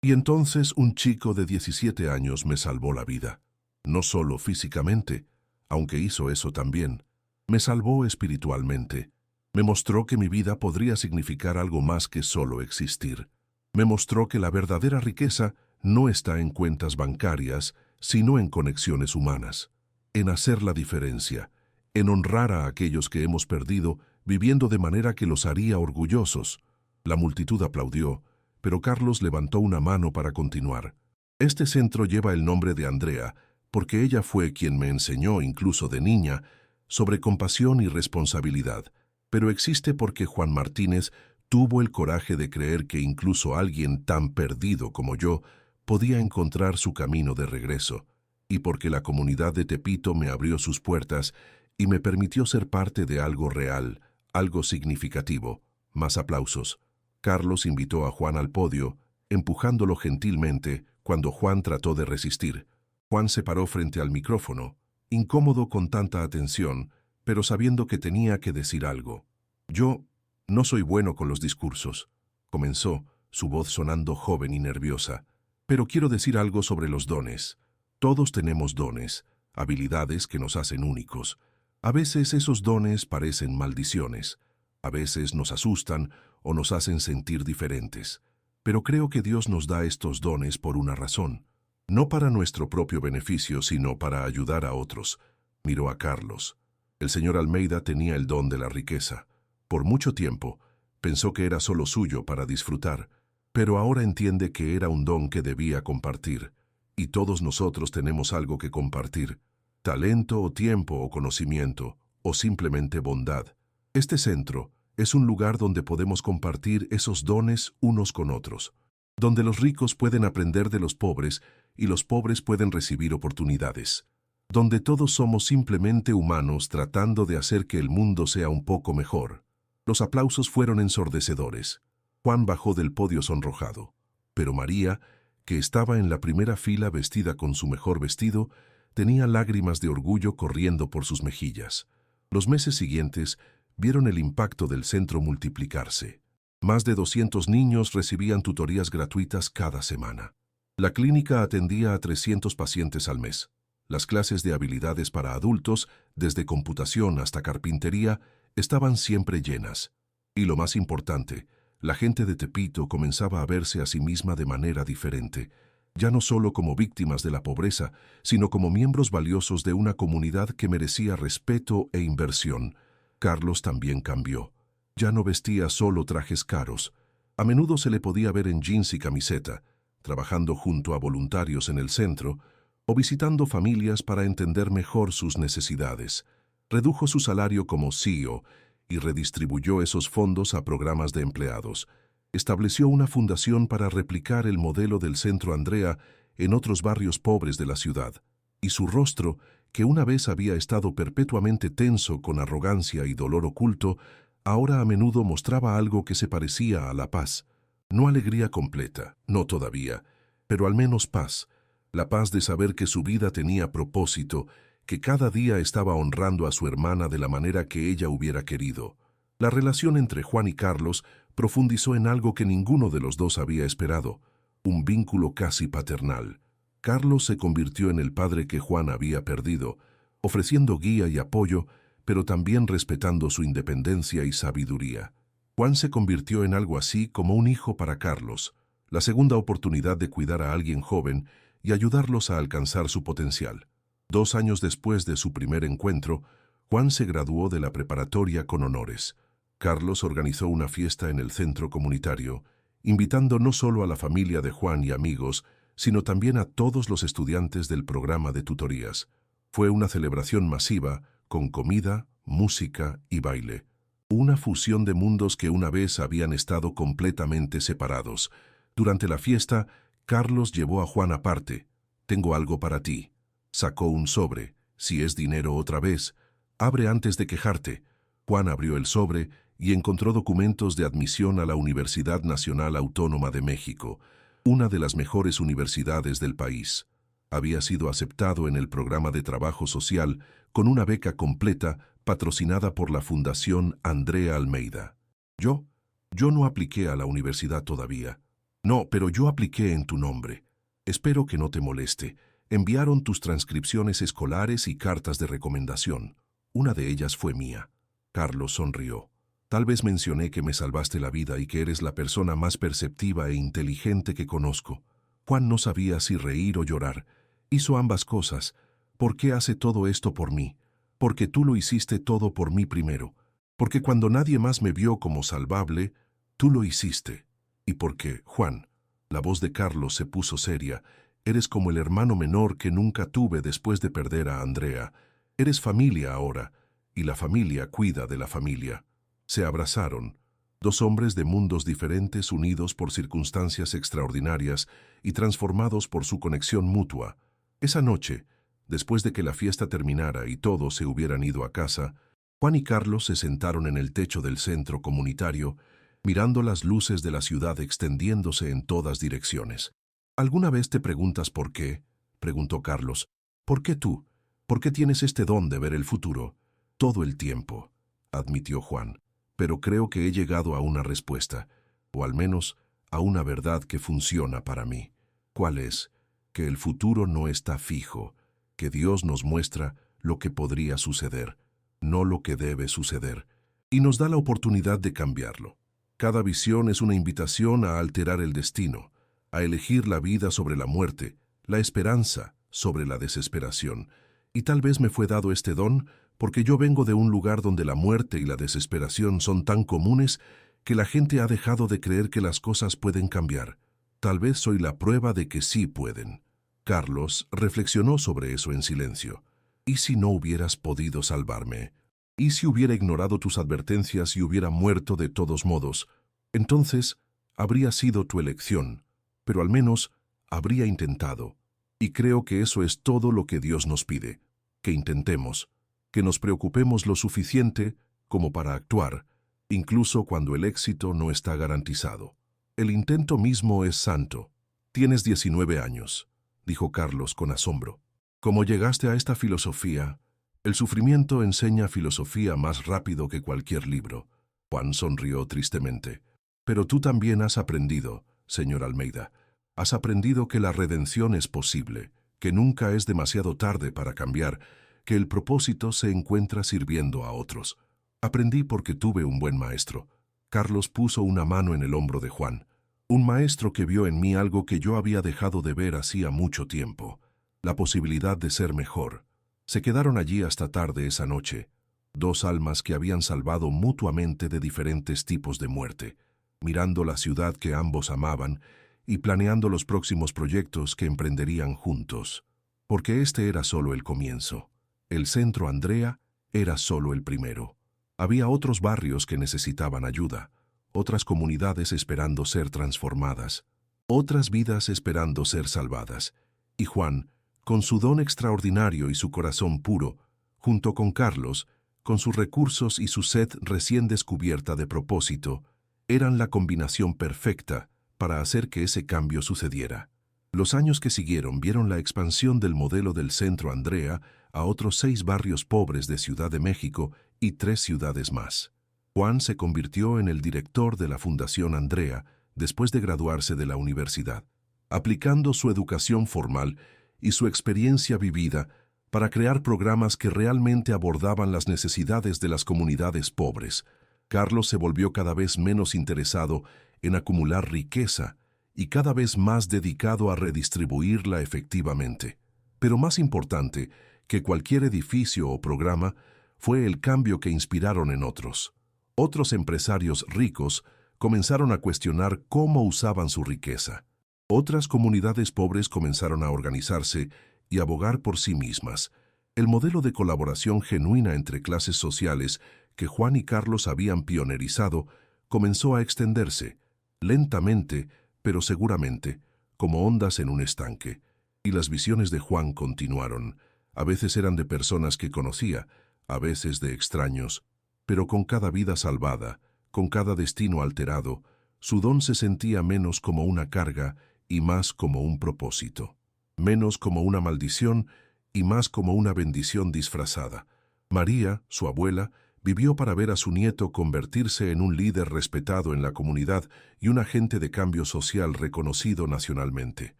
Y entonces un chico de 17 años me salvó la vida. No solo físicamente, aunque hizo eso también. Me salvó espiritualmente. Me mostró que mi vida podría significar algo más que solo existir. Me mostró que la verdadera riqueza no está en cuentas bancarias, sino en conexiones humanas, en hacer la diferencia, en honrar a aquellos que hemos perdido, viviendo de manera que los haría orgullosos. La multitud aplaudió, pero Carlos levantó una mano para continuar. Este centro lleva el nombre de Andrea, porque ella fue quien me enseñó, incluso de niña, sobre compasión y responsabilidad, pero existe porque Juan Martínez tuvo el coraje de creer que incluso alguien tan perdido como yo podía encontrar su camino de regreso, y porque la comunidad de Tepito me abrió sus puertas y me permitió ser parte de algo real, algo significativo. Más aplausos. Carlos invitó a Juan al podio, empujándolo gentilmente cuando Juan trató de resistir. Juan se paró frente al micrófono, incómodo con tanta atención, pero sabiendo que tenía que decir algo. Yo no soy bueno con los discursos, comenzó, su voz sonando joven y nerviosa, pero quiero decir algo sobre los dones. Todos tenemos dones, habilidades que nos hacen únicos. A veces esos dones parecen maldiciones, a veces nos asustan o nos hacen sentir diferentes. Pero creo que Dios nos da estos dones por una razón. No para nuestro propio beneficio, sino para ayudar a otros. Miró a Carlos. El señor Almeida tenía el don de la riqueza. Por mucho tiempo, pensó que era solo suyo para disfrutar, pero ahora entiende que era un don que debía compartir. Y todos nosotros tenemos algo que compartir, talento o tiempo o conocimiento, o simplemente bondad. Este centro es un lugar donde podemos compartir esos dones unos con otros, donde los ricos pueden aprender de los pobres y los pobres pueden recibir oportunidades, donde todos somos simplemente humanos tratando de hacer que el mundo sea un poco mejor. Los aplausos fueron ensordecedores. Juan bajó del podio sonrojado, pero María, que estaba en la primera fila vestida con su mejor vestido, tenía lágrimas de orgullo corriendo por sus mejillas. Los meses siguientes vieron el impacto del centro multiplicarse. Más de 200 niños recibían tutorías gratuitas cada semana. La clínica atendía a 300 pacientes al mes. Las clases de habilidades para adultos, desde computación hasta carpintería, estaban siempre llenas. Y lo más importante, la gente de Tepito comenzaba a verse a sí misma de manera diferente, ya no solo como víctimas de la pobreza, sino como miembros valiosos de una comunidad que merecía respeto e inversión. Carlos también cambió. Ya no vestía solo trajes caros. A menudo se le podía ver en jeans y camiseta, trabajando junto a voluntarios en el centro o visitando familias para entender mejor sus necesidades. Redujo su salario como CEO y redistribuyó esos fondos a programas de empleados. Estableció una fundación para replicar el modelo del Centro Andrea en otros barrios pobres de la ciudad. Y su rostro, que una vez había estado perpetuamente tenso con arrogancia y dolor oculto, ahora a menudo mostraba algo que se parecía a la paz. No alegría completa, no todavía, pero al menos paz. La paz de saber que su vida tenía propósito, que cada día estaba honrando a su hermana de la manera que ella hubiera querido. La relación entre Juan y Carlos profundizó en algo que ninguno de los dos había esperado, un vínculo casi paternal. Carlos se convirtió en el padre que Juan había perdido, ofreciendo guía y apoyo, pero también respetando su independencia y sabiduría. Juan se convirtió en algo así como un hijo para Carlos, la segunda oportunidad de cuidar a alguien joven y ayudarlos a alcanzar su potencial. 2 años después de su primer encuentro, Juan se graduó de la preparatoria con honores. Carlos organizó una fiesta en el centro comunitario, invitando no solo a la familia de Juan y amigos, sino también a todos los estudiantes del programa de tutorías. Fue una celebración masiva, con comida, música y baile. Una fusión de mundos que una vez habían estado completamente separados. Durante la fiesta, Carlos llevó a Juan aparte. «Tengo algo para ti». Sacó un sobre. «Si es dinero otra vez, abre antes de quejarte». Juan abrió el sobre y encontró documentos de admisión a la Universidad Nacional Autónoma de México, una de las mejores universidades del país. Había sido aceptado en el programa de trabajo social con una beca completa patrocinada por la Fundación Andrea Almeida. Yo no apliqué a la universidad todavía. No, pero yo apliqué en tu nombre. Espero que no te moleste. Enviaron tus transcripciones escolares y cartas de recomendación. Una de ellas fue mía. Carlos sonrió. Tal vez mencioné que me salvaste la vida y que eres la persona más perceptiva e inteligente que conozco. Juan no sabía si reír o llorar. Hizo ambas cosas. ¿Por qué hace todo esto por mí? Porque tú lo hiciste todo por mí primero. Porque cuando nadie más me vio como salvable, tú lo hiciste. Y porque, Juan, la voz de Carlos se puso seria, eres como el hermano menor que nunca tuve después de perder a Andrea. Eres familia ahora, y la familia cuida de la familia. Se abrazaron, 2 hombres de mundos diferentes unidos por circunstancias extraordinarias y transformados por su conexión mutua. Esa noche, después de que la fiesta terminara y todos se hubieran ido a casa, Juan y Carlos se sentaron en el techo del centro comunitario, mirando las luces de la ciudad extendiéndose en todas direcciones. ¿Alguna vez te preguntas por qué?, preguntó Carlos. ¿Por qué tú? ¿Por qué tienes este don de ver el futuro? Todo el tiempo, admitió Juan. Pero creo que he llegado a una respuesta, o al menos a una verdad que funciona para mí. ¿Cuál es? Que el futuro no está fijo, que Dios nos muestra lo que podría suceder, no lo que debe suceder, y nos da la oportunidad de cambiarlo. Cada visión es una invitación a alterar el destino, a elegir la vida sobre la muerte, la esperanza sobre la desesperación. Y tal vez me fue dado este don porque yo vengo de un lugar donde la muerte y la desesperación son tan comunes que la gente ha dejado de creer que las cosas pueden cambiar. Tal vez soy la prueba de que sí pueden. Carlos reflexionó sobre eso en silencio. ¿Y si no hubieras podido salvarme? ¿Y si hubiera ignorado tus advertencias y hubiera muerto de todos modos? Entonces, habría sido tu elección, pero al menos habría intentado. Y creo que eso es todo lo que Dios nos pide, que intentemos, que nos preocupemos lo suficiente como para actuar, incluso cuando el éxito no está garantizado. El intento mismo es santo. Tienes 19 años, dijo Carlos con asombro. ¿Cómo llegaste a esta filosofía? El sufrimiento enseña filosofía más rápido que cualquier libro. Juan sonrió tristemente. Pero tú también has aprendido, señor Almeida. Has aprendido que la redención es posible, que nunca es demasiado tarde para cambiar, que el propósito se encuentra sirviendo a otros. Aprendí porque tuve un buen maestro. Carlos puso una mano en el hombro de Juan. Un maestro que vio en mí algo que yo había dejado de ver hacía mucho tiempo. La posibilidad de ser mejor. Se quedaron allí hasta tarde esa noche. Dos almas que habían salvado mutuamente de diferentes tipos de muerte, mirando la ciudad que ambos amaban y planeando los próximos proyectos que emprenderían juntos. Porque este era solo el comienzo. El Centro Andrea era solo el primero. Había otros barrios que necesitaban ayuda, otras comunidades esperando ser transformadas, otras vidas esperando ser salvadas. Y Juan, con su don extraordinario y su corazón puro, junto con Carlos, con sus recursos y su sed recién descubierta de propósito, eran la combinación perfecta para hacer que ese cambio sucediera. Los años que siguieron vieron la expansión del modelo del Centro Andrea a otros 6 barrios pobres de Ciudad de México y 3 ciudades más. Juan se convirtió en el director de la Fundación Andrea después de graduarse de la universidad, aplicando su educación formal y su experiencia vivida para crear programas que realmente abordaban las necesidades de las comunidades pobres. Carlos se volvió cada vez menos interesado en acumular riqueza y cada vez más dedicado a redistribuirla efectivamente. Pero más importante que cualquier edificio o programa fue el cambio que inspiraron en otros. Otros empresarios ricos comenzaron a cuestionar cómo usaban su riqueza. Otras comunidades pobres comenzaron a organizarse y abogar por sí mismas. El modelo de colaboración genuina entre clases sociales que Juan y Carlos habían pionerizado comenzó a extenderse, lentamente, pero seguramente, como ondas en un estanque. Y las visiones de Juan continuaron. A veces eran de personas que conocía, a veces de extraños, pero con cada vida salvada, con cada destino alterado, su don se sentía menos como una carga y más como un propósito, menos como una maldición y más como una bendición disfrazada. María, su abuela, vivió para ver a su nieto convertirse en un líder respetado en la comunidad y un agente de cambio social reconocido nacionalmente.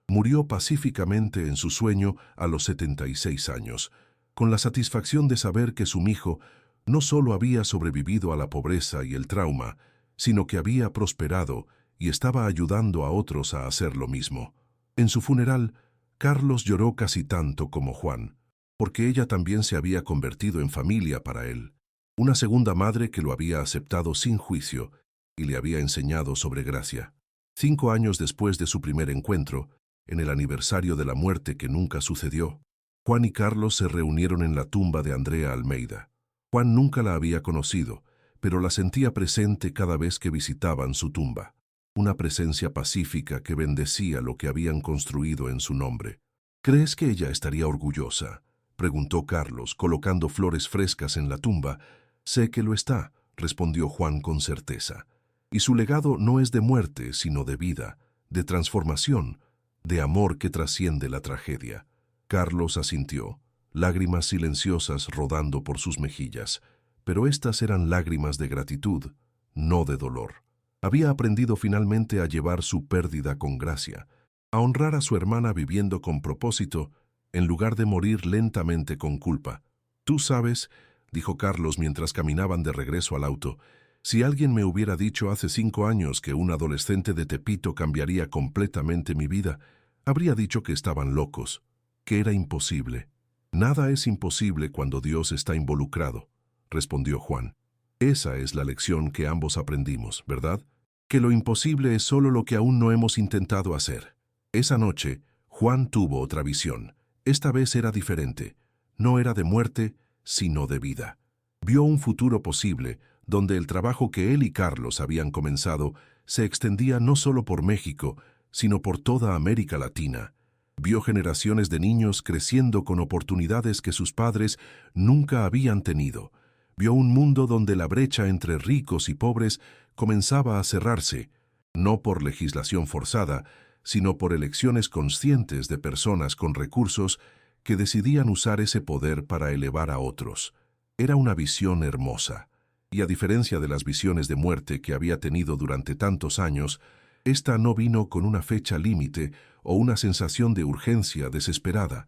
Murió pacíficamente en su sueño a los 76 años, con la satisfacción de saber que su hijo no solo había sobrevivido a la pobreza y el trauma, sino que había prosperado y estaba ayudando a otros a hacer lo mismo. En su funeral, Carlos lloró casi tanto como Juan, porque ella también se había convertido en familia para él. Una segunda madre que lo había aceptado sin juicio y le había enseñado sobre gracia. 5 años después de su primer encuentro, en el aniversario de la muerte que nunca sucedió, Juan y Carlos se reunieron en la tumba de Andrea Almeida. Juan nunca la había conocido, pero la sentía presente cada vez que visitaban su tumba. Una presencia pacífica que bendecía lo que habían construido en su nombre. ¿Crees que ella estaría orgullosa?, preguntó Carlos, colocando flores frescas en la tumba. Sé que lo está, respondió Juan con certeza. Y su legado no es de muerte, sino de vida, de transformación, de amor que trasciende la tragedia. Carlos asintió, lágrimas silenciosas rodando por sus mejillas, pero estas eran lágrimas de gratitud, no de dolor. Había aprendido finalmente a llevar su pérdida con gracia, a honrar a su hermana viviendo con propósito, en lugar de morir lentamente con culpa. Tú sabes, dijo Carlos mientras caminaban de regreso al auto, si alguien me hubiera dicho hace 5 años que un adolescente de Tepito cambiaría completamente mi vida, habría dicho que estaban locos, que era imposible. Nada es imposible cuando Dios está involucrado, respondió Juan. Esa es la lección que ambos aprendimos, ¿verdad? Que lo imposible es solo lo que aún no hemos intentado hacer. Esa noche, Juan tuvo otra visión. Esta vez era diferente. No era de muerte, sino de vida. Vio un futuro posible, donde el trabajo que él y Carlos habían comenzado se extendía no solo por México, sino por toda América Latina. Vio generaciones de niños creciendo con oportunidades que sus padres nunca habían tenido. Vio un mundo donde la brecha entre ricos y pobres comenzaba a cerrarse, no por legislación forzada, sino por elecciones conscientes de personas con recursos que decidían usar ese poder para elevar a otros. Era una visión hermosa, y a diferencia de las visiones de muerte que había tenido durante tantos años, esta no vino con una fecha límite o una sensación de urgencia desesperada.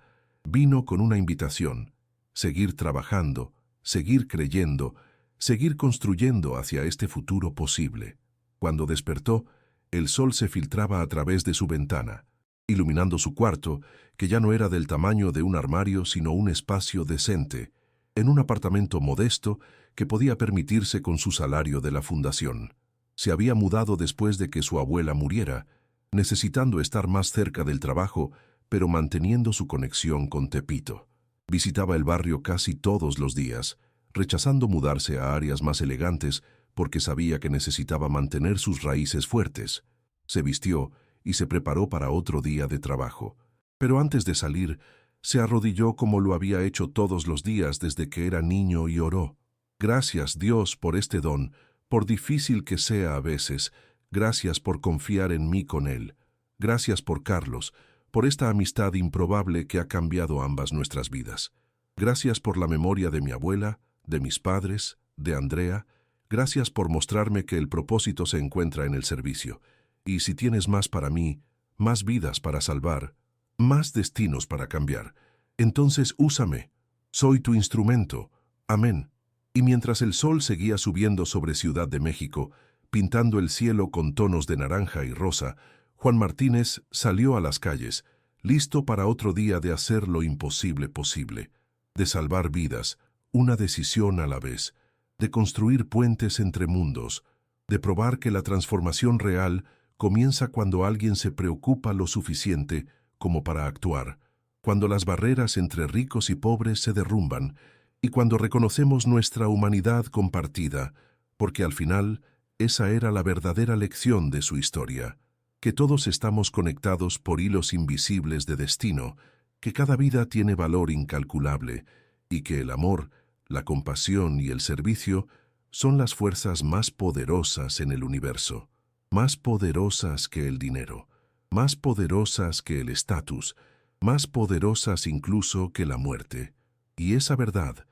Vino con una invitación: seguir trabajando, seguir creyendo, seguir construyendo hacia este futuro posible. Cuando despertó, el sol se filtraba a través de su ventana, iluminando su cuarto, que ya no era del tamaño de un armario, sino un espacio decente, en un apartamento modesto que podía permitirse con su salario de la fundación. Se había mudado después de que su abuela muriera, necesitando estar más cerca del trabajo, pero manteniendo su conexión con Tepito. Visitaba el barrio casi todos los días, rechazando mudarse a áreas más elegantes porque sabía que necesitaba mantener sus raíces fuertes. Se vistió y se preparó para otro día de trabajo. Pero antes de salir, se arrodilló como lo había hecho todos los días desde que era niño y oró: «Gracias, Dios, por este don, por difícil que sea a veces. Gracias por confiar en mí con él. Gracias por Carlos, por esta amistad improbable que ha cambiado ambas nuestras vidas. Gracias por la memoria de mi abuela, de mis padres, de Andrea. Gracias por mostrarme que el propósito se encuentra en el servicio. Y si tienes más para mí, más vidas para salvar, más destinos para cambiar, entonces úsame. Soy tu instrumento. Amén». Y mientras el sol seguía subiendo sobre Ciudad de México, pintando el cielo con tonos de naranja y rosa, Juan Martínez salió a las calles, listo para otro día de hacer lo imposible posible, de salvar vidas, una decisión a la vez, de construir puentes entre mundos, de probar que la transformación real comienza cuando alguien se preocupa lo suficiente como para actuar, cuando las barreras entre ricos y pobres se derrumban, y cuando reconocemos nuestra humanidad compartida, porque al final esa era la verdadera lección de su historia, que todos estamos conectados por hilos invisibles de destino, que cada vida tiene valor incalculable, y que el amor, la compasión y el servicio son las fuerzas más poderosas en el universo, más poderosas que el dinero, más poderosas que el estatus, más poderosas incluso que la muerte. Y esa verdad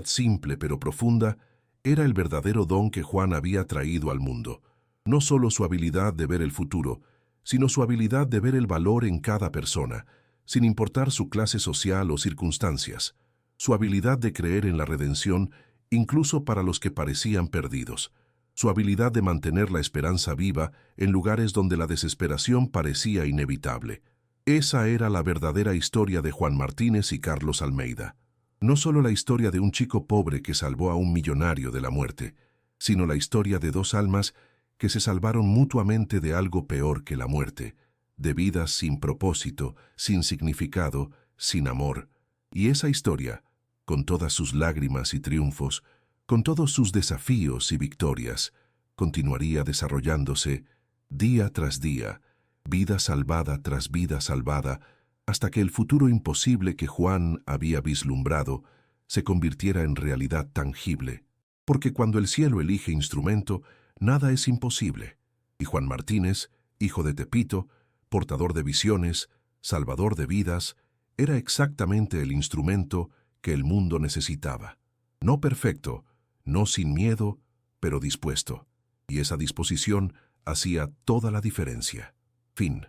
simple pero profunda, era el verdadero don que Juan había traído al mundo. No solo su habilidad de ver el futuro, sino su habilidad de ver el valor en cada persona, sin importar su clase social o circunstancias. Su habilidad de creer en la redención, incluso para los que parecían perdidos. Su habilidad de mantener la esperanza viva en lugares donde la desesperación parecía inevitable. Esa era la verdadera historia de Juan Martínez y Carlos Almeida. No solo la historia de un chico pobre que salvó a un millonario de la muerte, sino la historia de dos almas que se salvaron mutuamente de algo peor que la muerte, de vidas sin propósito, sin significado, sin amor. Y esa historia, con todas sus lágrimas y triunfos, con todos sus desafíos y victorias, continuaría desarrollándose día tras día, vida salvada tras vida salvada, hasta que el futuro imposible que Juan había vislumbrado se convirtiera en realidad tangible. Porque cuando el cielo elige instrumento, nada es imposible. Y Juan Martínez, hijo de Tepito, portador de visiones, salvador de vidas, era exactamente el instrumento que el mundo necesitaba. No perfecto, no sin miedo, pero dispuesto. Y esa disposición hacía toda la diferencia. Fin.